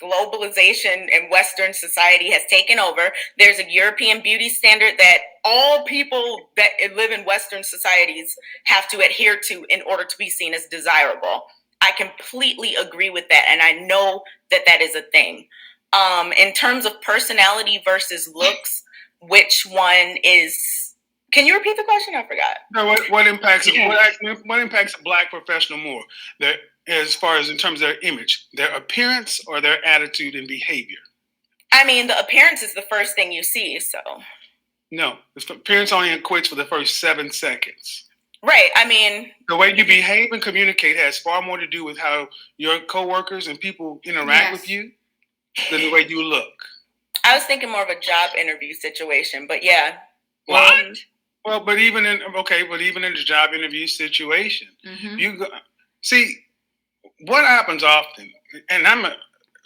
globalization and Western society has taken over. There's a European beauty standard that all people that live in Western societies have to adhere to in order to be seen as desirable. I completely agree with that. And I know that that is a thing. In terms of personality versus looks, which one is... Can you repeat the question? I forgot. No, what impacts a black professional more? As far as in terms of their image, their appearance or their attitude and behavior? I mean, the appearance is the first thing you see, so. No, the appearance only equates for the first 7 seconds. Right, I mean. The way you behave and communicate has far more to do with how your coworkers and people interact with you than the way you look. I was thinking more of a job interview situation, but yeah. Well, but even in the job interview situation, see, what happens often, and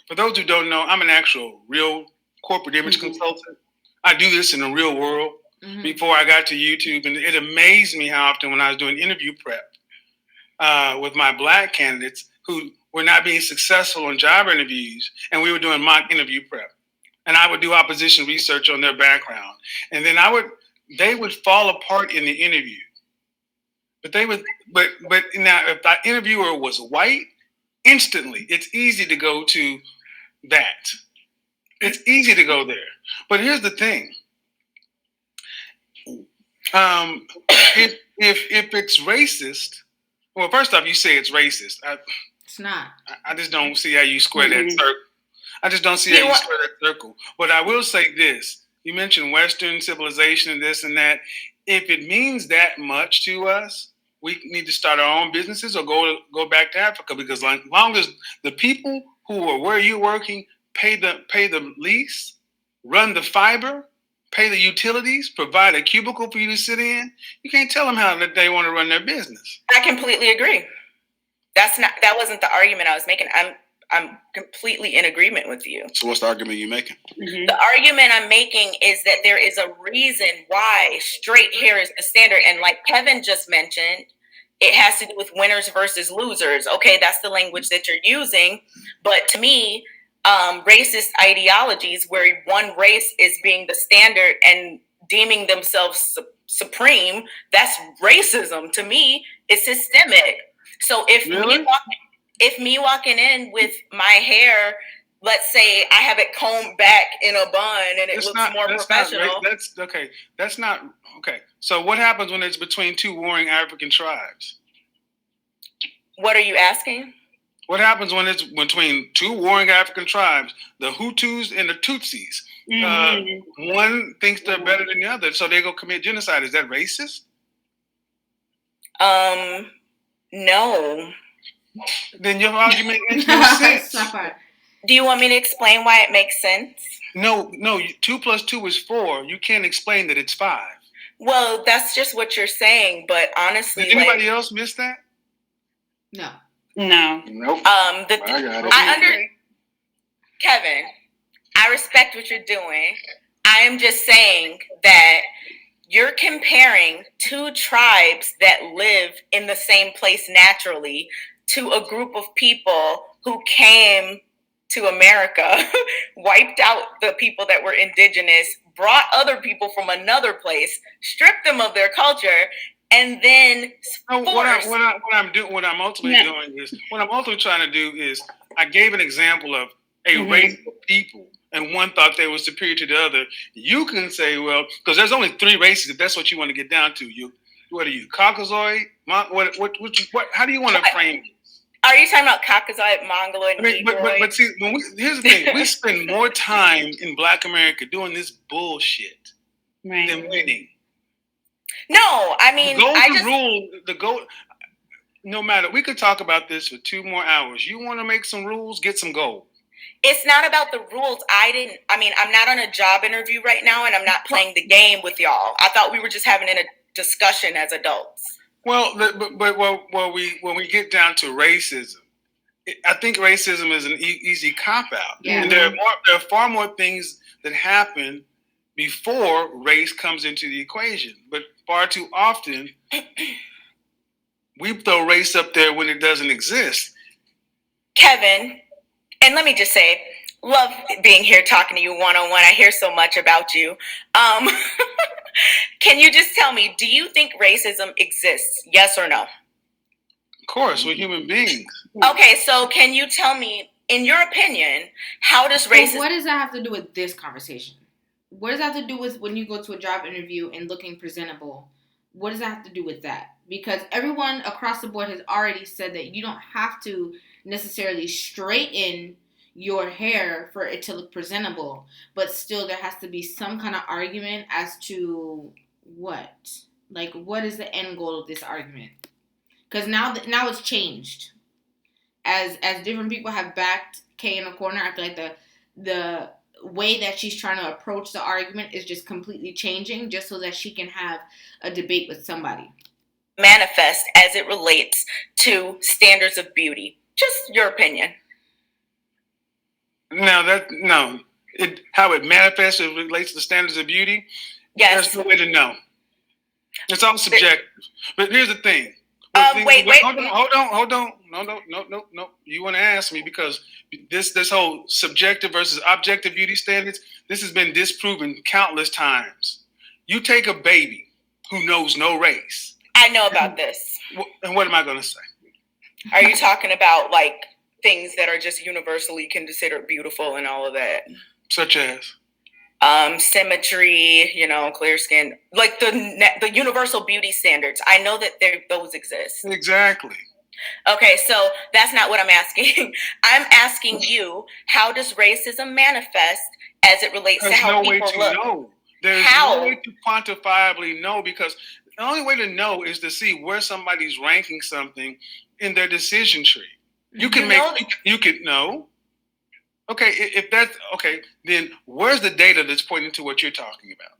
for those who don't know, I'm an actual real corporate image consultant. I do this in the real world before I got to YouTube, and it amazed me how often when I was doing interview prep with my black candidates who were not being successful on job interviews, and we were doing mock interview prep, and I would do opposition research on their background, and then they would fall apart in the interview. But now if the interviewer was white, instantly it's easy to go to that. It's easy to go there. But here's the thing. If it's racist, well, first off, you say it's racist. It's not. I just don't see how you square that circle. I just don't see how you square that circle. But I will say this. You mentioned Western civilization and this and that. If it means that much to us, we need to start our own businesses or go back to Africa, because as long as the people who are where you're working pay the lease, run the fiber, pay the utilities, provide a cubicle for you to sit in, you can't tell them how that they want to run their business. I completely agree. That wasn't the argument I was making. I'm completely in agreement with you. So what's the argument you're making? The argument I'm making is that there is a reason why straight hair is the standard. And like Kevin just mentioned, it has to do with winners versus losers. Okay, that's the language that you're using. But to me, racist ideologies where one race is being the standard and deeming themselves supreme, that's racism. To me, it's systemic. So if me walking in with my hair, let's say I have it combed back in a bun and it looks more professional. That's not okay. So what happens when it's between two warring African tribes? What are you asking? What happens when it's between two warring African tribes, the Hutus and the Tutsis? One thinks they're better than the other, so they go commit genocide. Is that racist? No. Then your argument makes no sense. Do you want me to explain why it makes sense? No. 2 + 2 is 4. You can't explain that it's 5. Well, that's just what you're saying, but honestly, did anybody else miss that? No. Nope. I got it. Kevin, I respect what you're doing. I am just saying that you're comparing two tribes that live in the same place naturally to a group of people who came to America, wiped out the people that were indigenous, brought other people from another place, stripped them of their culture, and then what I'm ultimately trying to do is I gave an example of a race of people, and one thought they were superior to the other. You can say, well, because there's only 3 races, if that's what you want to get down to. What are you, Caucasoid? What? How do you want to frame it? Are you talking about Caucasoid, Mongoloid, I mean, but see, here's the thing: we spend more time in Black America doing this bullshit than winning. No, I mean, the goal. No matter, we could talk about this for 2 more hours. You want to make some rules, get some gold. It's not about the rules. I'm not on a job interview right now, and I'm not playing the game with y'all. I thought we were just having a discussion as adults. Well, when we get down to racism, I think racism is an easy cop-out. Yeah. And there are far more things that happen before race comes into the equation. But far too often, we throw race up there when it doesn't exist. Kevin, and let me just say, love being here talking to you one-on-one. I hear so much about you. Can you just tell me, do you think racism exists? Yes or no? Of course, we're human beings. Okay, so can you tell me, in your opinion, how does racism... What does that have to do with this conversation? What does that have to do with when you go to a job interview and looking presentable? What does that have to do with that? Because everyone across the board has already said that you don't have to necessarily straighten your hair for it to look presentable, but still there has to be some kind of argument as to what? Like, what is the end goal of this argument? Because now it's changed. As different people have backed Kay in the corner, I feel like the way that she's trying to approach the argument is just completely changing, just so that she can have a debate with somebody. Manifest as it relates to standards of beauty. Just your opinion. How it manifests as it relates to standards of beauty. Yes. There's no way to know. It's all subjective. But here's the thing. Wait. Hold on. No. You want to ask me because this whole subjective versus objective beauty standards, this has been disproven countless times. You take a baby who knows no race. I know about this. And what am I going to say? Are you talking about like things that are just universally considered beautiful and all of that? Such as? Symmetry, clear skin, like the universal beauty standards. I know that those exist. Exactly. Okay, so that's not what I'm asking. I'm asking you, how does racism manifest as it relates to how people look? There's no way to know. There's no way to quantifiably know, because the only way to know is to see where somebody's ranking something in their decision tree. You can know. Okay, if that's okay, then where's the data that's pointing to what you're talking about?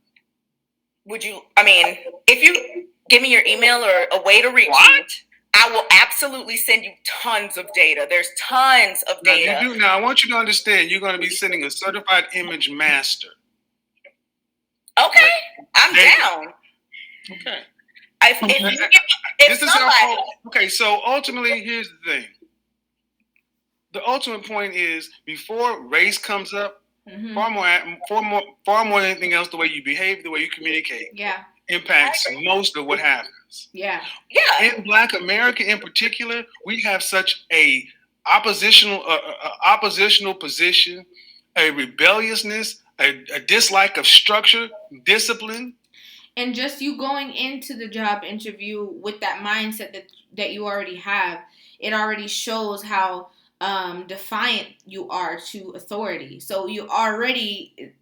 If you give me your email or a way to reach you, I will absolutely send you tons of data. There's tons of data. Now, I want you to understand, you're going to be sending a certified image master. Okay, I'm down. Okay. Okay, so ultimately, here's the thing. The ultimate point is, before race comes up, far more than anything else, the way you behave, the way you communicate, impacts most of what happens. Yeah. In Black America, in particular, we have such a oppositional position, a rebelliousness, a dislike of structure, discipline. And just you going into the job interview with that mindset that you already have, it already shows how defiant you are to authority. So you already,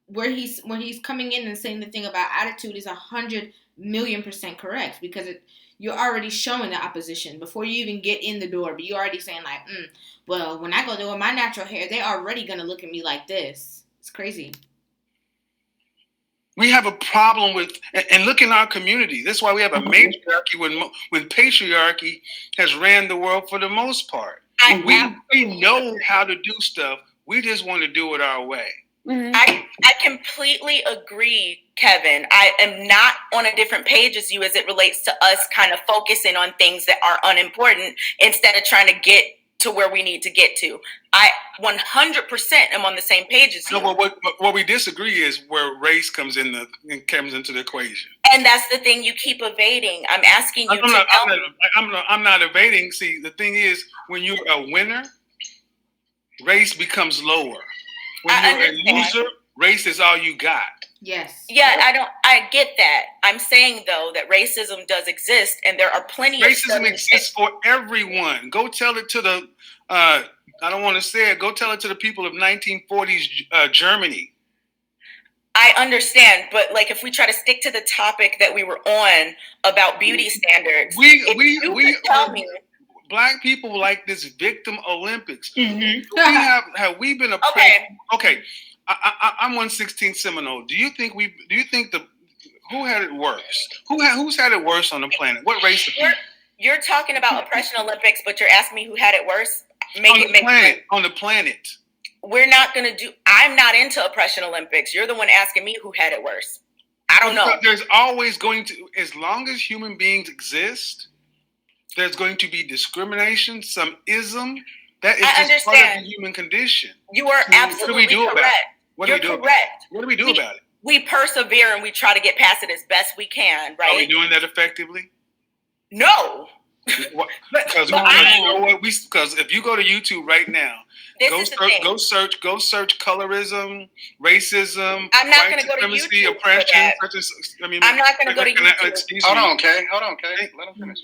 when he's coming in and saying the thing about attitude is 100,000,000% correct, because you're already showing the opposition before you even get in the door. But you're already saying like, well, when I go there with my natural hair, they're already gonna look at me like this. It's crazy. We have a problem with, and look in our community. That's why we have a matriarchy when patriarchy has ran the world for the most part. We know how to do stuff. We just want to do it our way. Mm-hmm. I completely agree, Kevin. I am not on a different page as you as it relates to us kind of focusing on things that are unimportant instead of trying to get to where we need to get to. I 100% am on the same page as you. No, but what we disagree is where race comes into the equation. And that's the thing you keep evading. I'm asking you I'm not evading. See, the thing is, when you're a winner, race becomes lower. When you're a loser, race is all you got. Yes. Yeah, I get that. I'm saying though that racism does exist, and there are plenty of Racism exists for everyone. Go tell it to the I don't want to say it. Go tell it to the people of 1940s Germany. I understand, but like if we try to stick to the topic that we were on about beauty standards, we tell me, Black people like this victim Olympics. Mm-hmm. have we been oppressed? Okay. I'm 116 Seminole. Do you think who had it worse? Who's had it worse on the planet? What race of people? You're talking about oppression Olympics, but you're asking me who had it worse. On the planet. We're not going to do. I'm not into oppression Olympics. You're the one asking me who had it worse. I don't know. There's always going to, as long as human beings exist, there's going to be discrimination, some ism. That is just part of the human condition. You are absolutely correct. What do we do about it? What do we do about it? We persevere and we try to get past it as best we can, right? Are we doing that effectively? No. Because if you go to YouTube right now, go search colorism, racism, I'm not going to go to YouTube oppression. I'm not going to go to YouTube. Hold on, Kay. Let him finish.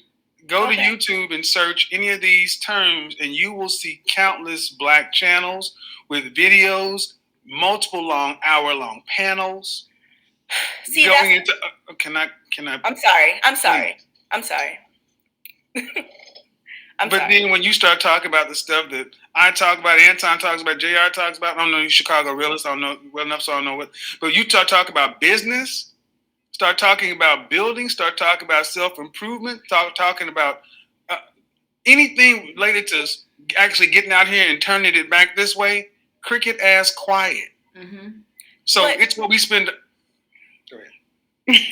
Go to YouTube and search any of these terms, and you will see countless Black channels with videos, multiple hour-long panels. See, going into can I? I'm sorry. But then when you start talking about the stuff that I talk about, Anton talks about, JR talks about, I don't know, you Chicago realists, I don't know well enough, so I don't know what. But you talk about business, start talking about building, start talking about self-improvement, talking about anything related to actually getting out here and turning it back this way, cricket ass quiet. Mm-hmm. So it's what we spend. Go ahead.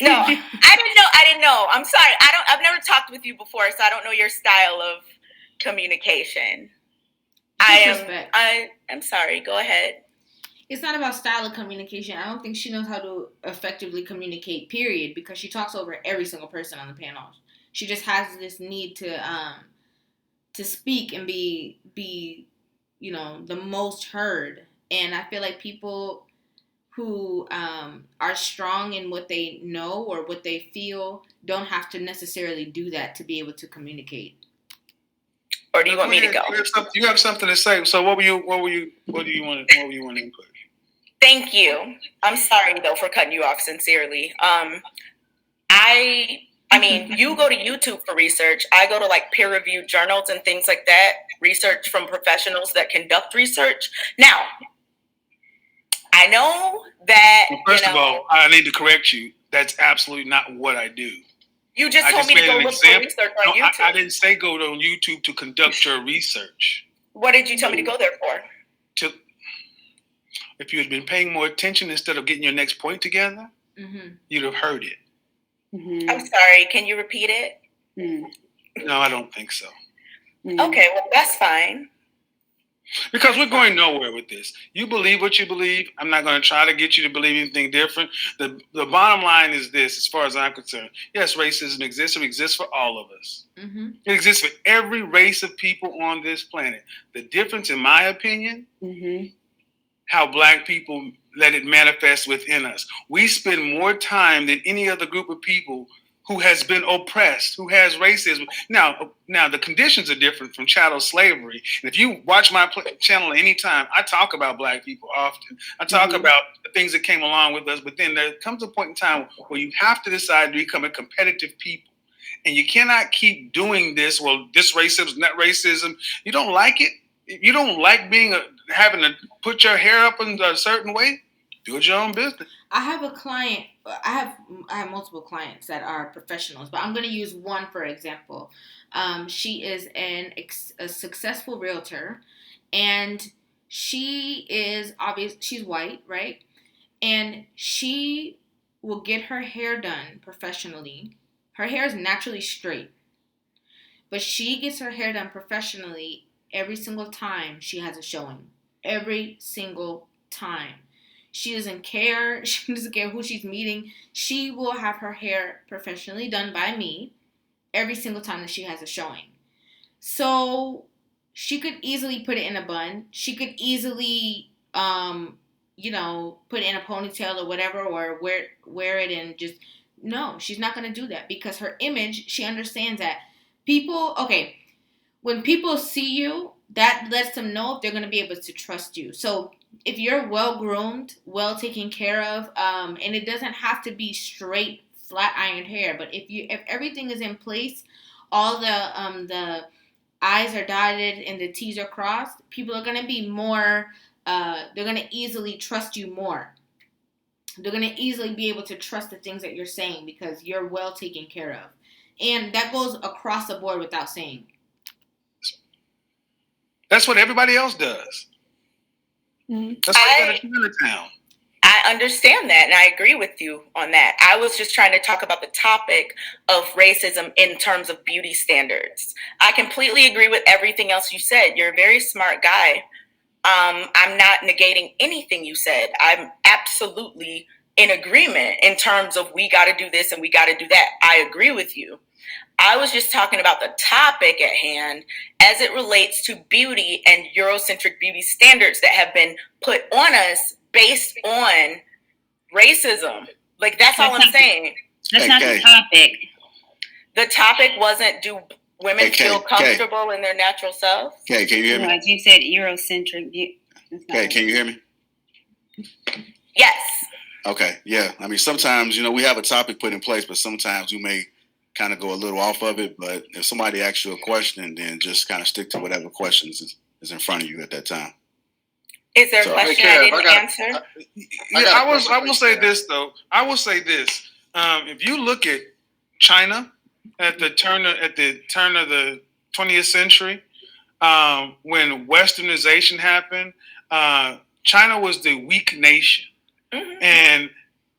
No, I didn't know. I'm sorry. I've never talked with you before, so I don't know your style of communication. I'm sorry. Go ahead. It's not about style of communication. I don't think she knows how to effectively communicate, period, because she talks over every single person on the panel. She just has this need to speak and be the most heard. And I feel like people who are strong in what they know or what they feel don't have to necessarily do that to be able to communicate. Or do you want me to go? You have something to say. So what do you want to input? Thank you. I'm sorry though for cutting you off sincerely. I mean, you go to YouTube for research. I go to like peer-reviewed journals and things like that, research from professionals that conduct research. Now, I know that. Well, first of all, I need to correct you. That's absolutely not what I do. You just told me to go look for research on YouTube. I didn't say go on YouTube to conduct your research. What did you tell me to go there for? If you had been paying more attention instead of getting your next point together, you'd have heard it. Mm-hmm. I'm sorry. Can you repeat it? No, I don't think so. Okay, well, that's fine. Because we're going nowhere with this. You believe what you believe. I'm not going to try to get you to believe anything different. The bottom line is this, as far as I'm concerned. Yes, racism exists. It exists for all of us. Mm-hmm. It exists for every race of people on this planet. The difference, in my opinion, how Black people let it manifest within us. We spend more time than any other group of people who has been oppressed, who has racism. Now the conditions are different from chattel slavery. And if you watch my channel at any time, I talk about Black people often. I talk about the things that came along with us, but then there comes a point in time where you have to decide to become a competitive people. And you cannot keep doing this, well, this racism, that racism. You don't like it. If you don't like having to put your hair up in a certain way, do your own business. I have a client. I have multiple clients that are professionals, but I'm going to use one for example. She is a successful realtor, and she is she's white, right? And she will get her hair done professionally. Her hair is naturally straight, but she gets her hair done professionally every single time she has a showing. Every single time. She doesn't care. She doesn't care who she's meeting. She will have her hair professionally done by me every single time that she has a showing. So she could easily put it in a bun. She could easily put it in a ponytail or whatever, or wear it and just, no, she's not going to do that, because her image, she understands that when people see you, that lets them know if they're going to be able to trust you. So if you're well groomed, well taken care of, and it doesn't have to be straight flat ironed hair, but if everything is in place, all the I's are dotted and the T's are crossed, people are going to be more, they're going to easily trust you more. They're going to easily be able to trust the things that you're saying because you're well taken care of. And that goes across the board without saying. That's what everybody else does. Mm-hmm. That's why you got a Chinatown. I understand that, and I agree with you on that. I was just trying to talk about the topic of racism in terms of beauty standards. I completely agree with everything else you said. You're a very smart guy. I'm not negating anything you said. I'm absolutely in agreement in terms of we got to do this and we got to do that. I agree with you. I was just talking about the topic at hand as it relates to beauty and Eurocentric beauty standards that have been put on us based on racism. Like, that's all I'm saying. That's not the topic. The topic wasn't, do women feel comfortable in their natural selves? Okay, can you hear me? Like you said, Eurocentric beauty. Okay, can you hear me? Yes. Okay, yeah. I mean, sometimes, we have a topic put in place, but sometimes we may kind of go a little off of it. But if somebody asks you a question, then just kind of stick to whatever questions is in front of you at that time. Is there a question I didn't answer? I will say this, though. I will say this. If you look at China at the turn of the 20th century, when Westernization happened, China was the weak nation. Mm-hmm. And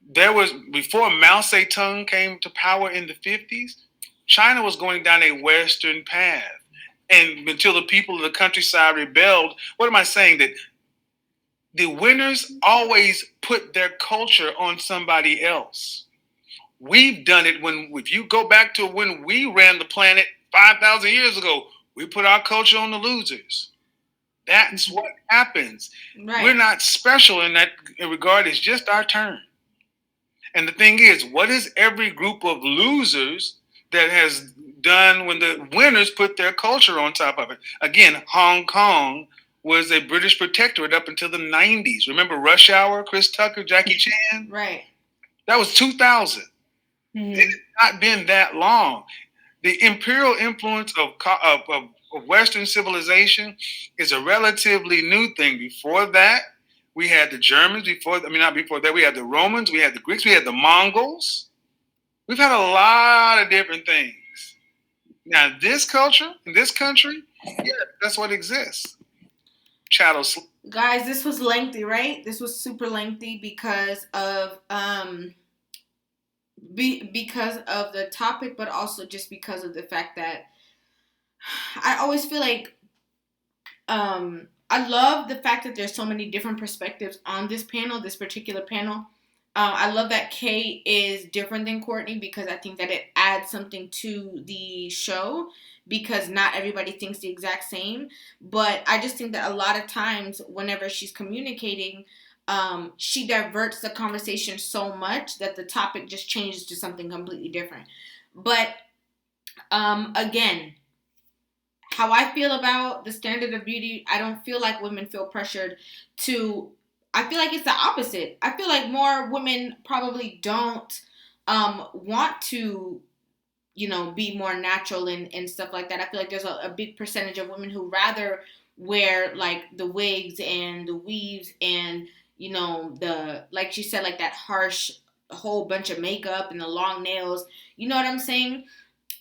there was, before Mao Zedong came to power in the 50s, China was going down a Western path. And until the people of the countryside rebelled, what am I saying? That the winners always put their culture on somebody else. We've done it if you go back to when we ran the planet 5,000 years ago, we put our culture on the losers. That's what happens. Right. We're not special in that regard. It's just our turn. And the thing is, what is every group of losers that has done when the winners put their culture on top of it? Again, Hong Kong was a British protectorate up until the 90s. Remember Rush Hour, Chris Tucker, Jackie Chan? Right. That was 2000. Mm-hmm. It has not been that long. The imperial influence of Western civilization is a relatively new thing. Before that, we had the Germans. Not before that, we had the Romans, we had the Greeks, we had the Mongols. We've had a lot of different things. Now, this culture in this country, yeah, that's what exists. Guys, this was lengthy, right? This was super lengthy because of the topic, but also just because of the fact that I always feel like I love the fact that there's so many different perspectives on this particular panel. I love that Kay is different than Courtney because I think that it adds something to the show because not everybody thinks the exact same. But I just think that a lot of times whenever she's communicating, she diverts the conversation so much that the topic just changes to something completely different. But again, how I feel about the standard of beauty, I don't feel like women feel pressured to. I feel like it's the opposite. I feel like more women probably don't want to, be more natural and stuff like that. I feel like there's a big percentage of women who rather wear like the wigs and the weaves and, like she said, like that harsh whole bunch of makeup and the long nails. You know what I'm saying?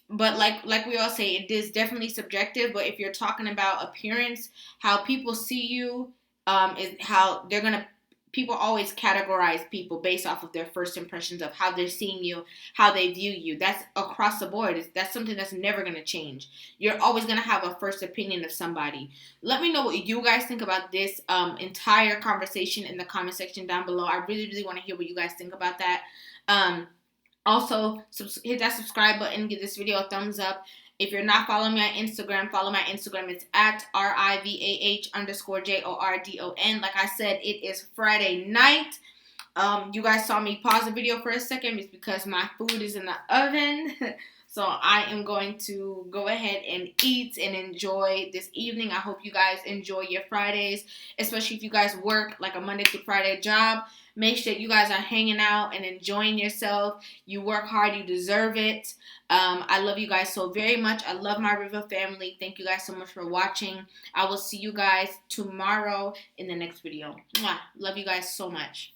But like we all say, it is definitely subjective. But if you're talking about appearance, how people see you, is how people always categorize people based off of their first impressions of how they're seeing you, how they view you. That's across the board. That's something that's never going to change. You're always going to have a first opinion of somebody. Let me know what you guys think about this entire conversation in the comment section down below. I really, really want to hear what you guys think about that. Also, hit that subscribe button, give this video a thumbs up, If you're not following me on Instagram, follow my Instagram. It's at RIVAH_JORDON. Like I said, it is Friday night. You guys saw me pause the video for a second. It's because my food is in the oven. So I am going to go ahead and eat and enjoy this evening. I hope you guys enjoy your Fridays, especially if you guys work like a Monday to Friday job. Make sure you guys are hanging out and enjoying yourself. You work hard. You deserve it. I love you guys so very much. I love my Rivah family. Thank you guys so much for watching. I will see you guys tomorrow in the next video. Mwah. Love you guys so much.